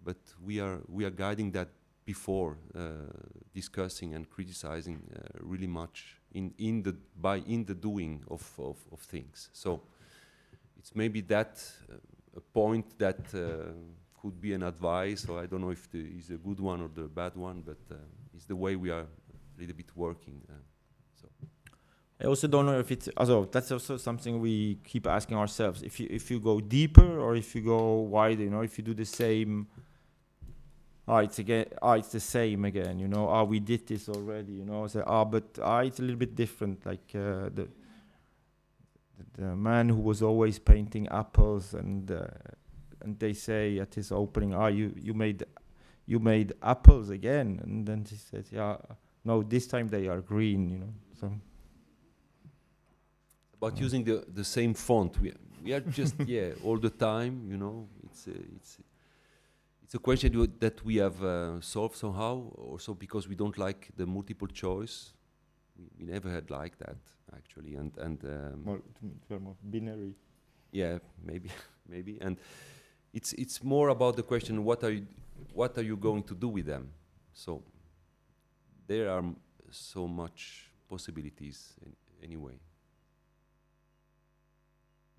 but we are guiding that before discussing and criticizing really much in the doing of things. So it's maybe that a point that could be an advice, or I don't know if it's a good one or the bad one, but it's the way we are a little bit working. So I also don't know if it's also, that's also something we keep asking ourselves. If you go deeper, or if you go wider, you know, if you do the same, it's the same again, you know, we did this already, you know, say, but it's a little bit different, like the man who was always painting apples, and they say at his opening, you made apples again, and then he says, no, this time they are green, you know. So about using the same font, we are just all the time, you know. It's a question that we have solved somehow, also because we don't like the multiple choice. We never had like that, actually, and more binary. Yeah, maybe, and it's more about the question: what are you going to do with them? So there are so much possibilities anyway.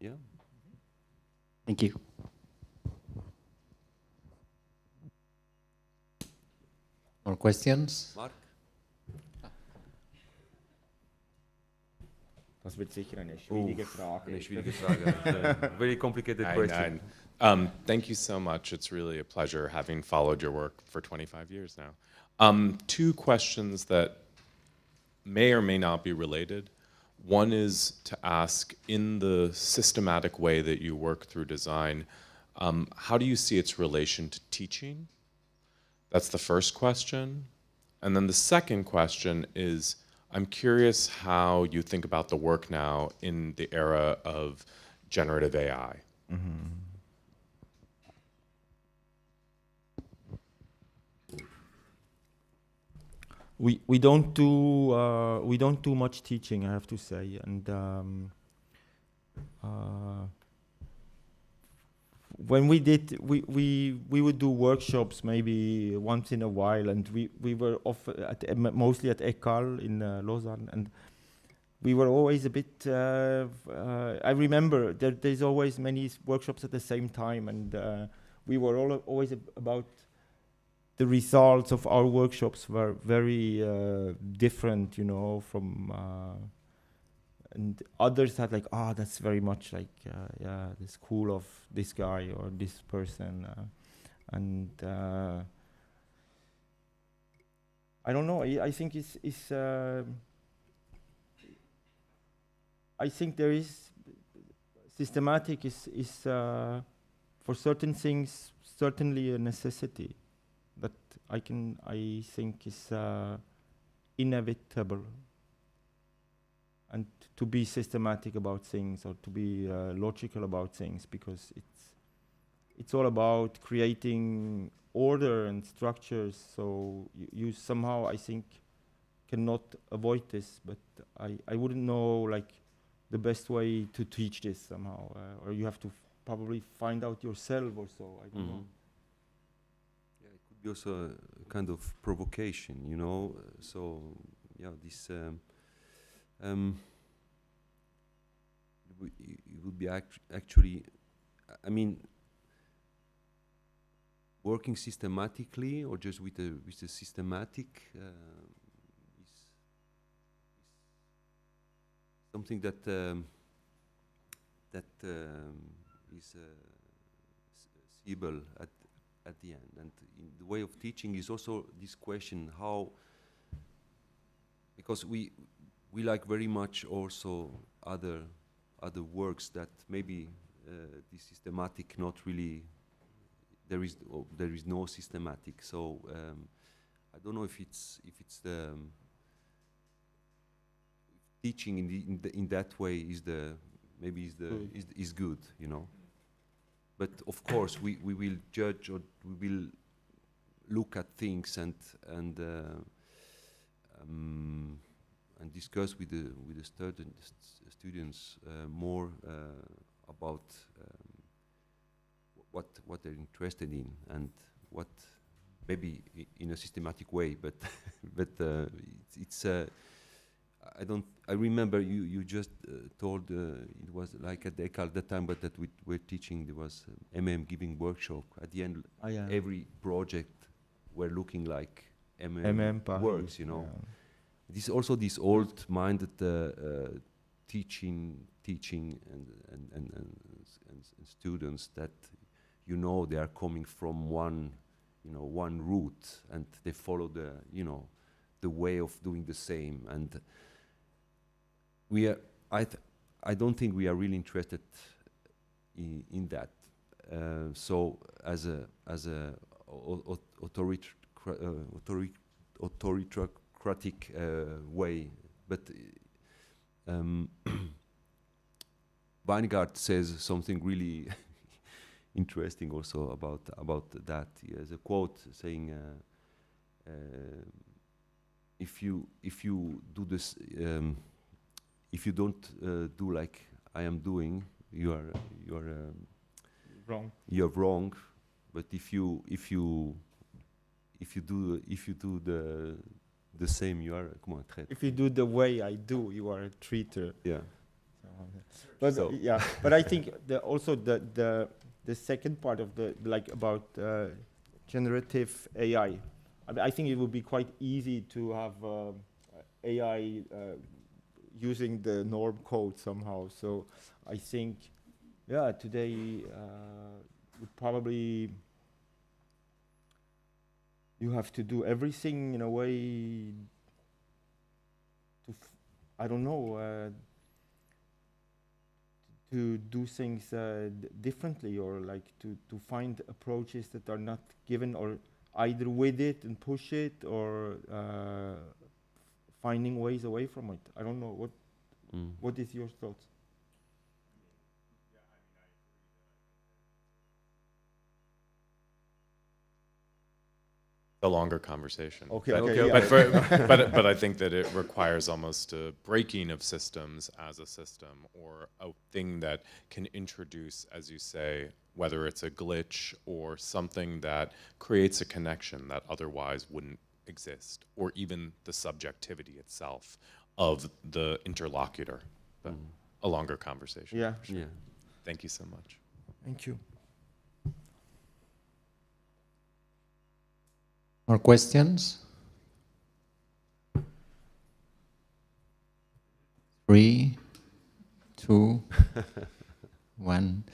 Yeah. Thank you. More questions? Mark? Das wird sicher eine schwierige Frage. Eine schwierige Frage. Very complicated question. Thank you so much. It's really a pleasure having followed your work for 25 years now. Two questions that may or may not be related. One is to ask, in the systematic way that you work through design, how do you see its relation to teaching? That's the first question. And then the second question is, I'm curious how you think about the work now in the era of generative AI. Mm-hmm. We don't do much teaching, I have to say, and when we did, we would do workshops maybe once in a while, and we were mostly at ECAL in Lausanne, and we were always a bit. I remember there's always many workshops at the same time, and we were always about. The results of our workshops were very different, you know, from and others had like, that's very much like, the school of this guy or this person, and I don't know. I think it's I think there is systematic is for certain things certainly a necessity. That I think is inevitable, and to be systematic about things, or to be logical about things, because it's all about creating order and structures. So you somehow, I think, cannot avoid this, but I wouldn't know like the best way to teach this somehow, or you have to probably find out yourself or so. I don't know. Also a kind of provocation, you know. So this it would be actually, I mean, working systematically or just with a systematic is something that is seeable at the end. And in the way of teaching is also this question how, because we like very much also other works that maybe the systematic not really, there is no systematic. So I don't know if it's the teaching in that way is good, you know. But of course we will judge, or we will look at things and discuss with the students more about what they're interested in, and what maybe in a systematic way, but I remember you just told it was like at the ECAL at the time, but that we were teaching, there was giving workshop at the end. Every project were looking like works, you know. Yeah. This also this old-minded teaching and students that, you know, they are coming from one route, and they follow the way of doing the same. And I don't think we are really interested in that. So as a autocratic way, but Weingart says something really interesting also about that. He has a quote saying, if you do this, if you don't do like I am doing, you're Wrong. You're wrong. But if you do the same, you are If you do the way I do, you are a treater. Yeah. But So. yeah, but I think also the second part of about generative AI. I think it would be quite easy to have AI using the norm code somehow. So I think, yeah, today would probably you have to do everything in a way to I don't know. To do things differently, or like to find approaches that are not given, or either with it and push it, or finding ways away from it. I don't know what is your thoughts? A longer conversation. Okay, but, okay, but I think that it requires almost a breaking of systems as a system, or a thing that can introduce, as you say, whether it's a glitch or something that creates a connection that otherwise wouldn't exist, or even the subjectivity itself of the interlocutor. But a longer conversation. Yeah, sure. Yeah. Thank you so much. Thank you. More questions? 3, 2, 1.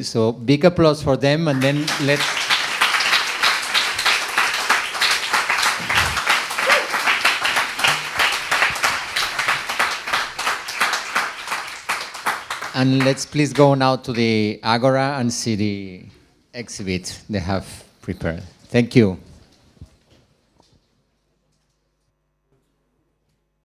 So big applause for them, and then let's. And let's please go now to the Agora and see the exhibit they have prepared. Thank you.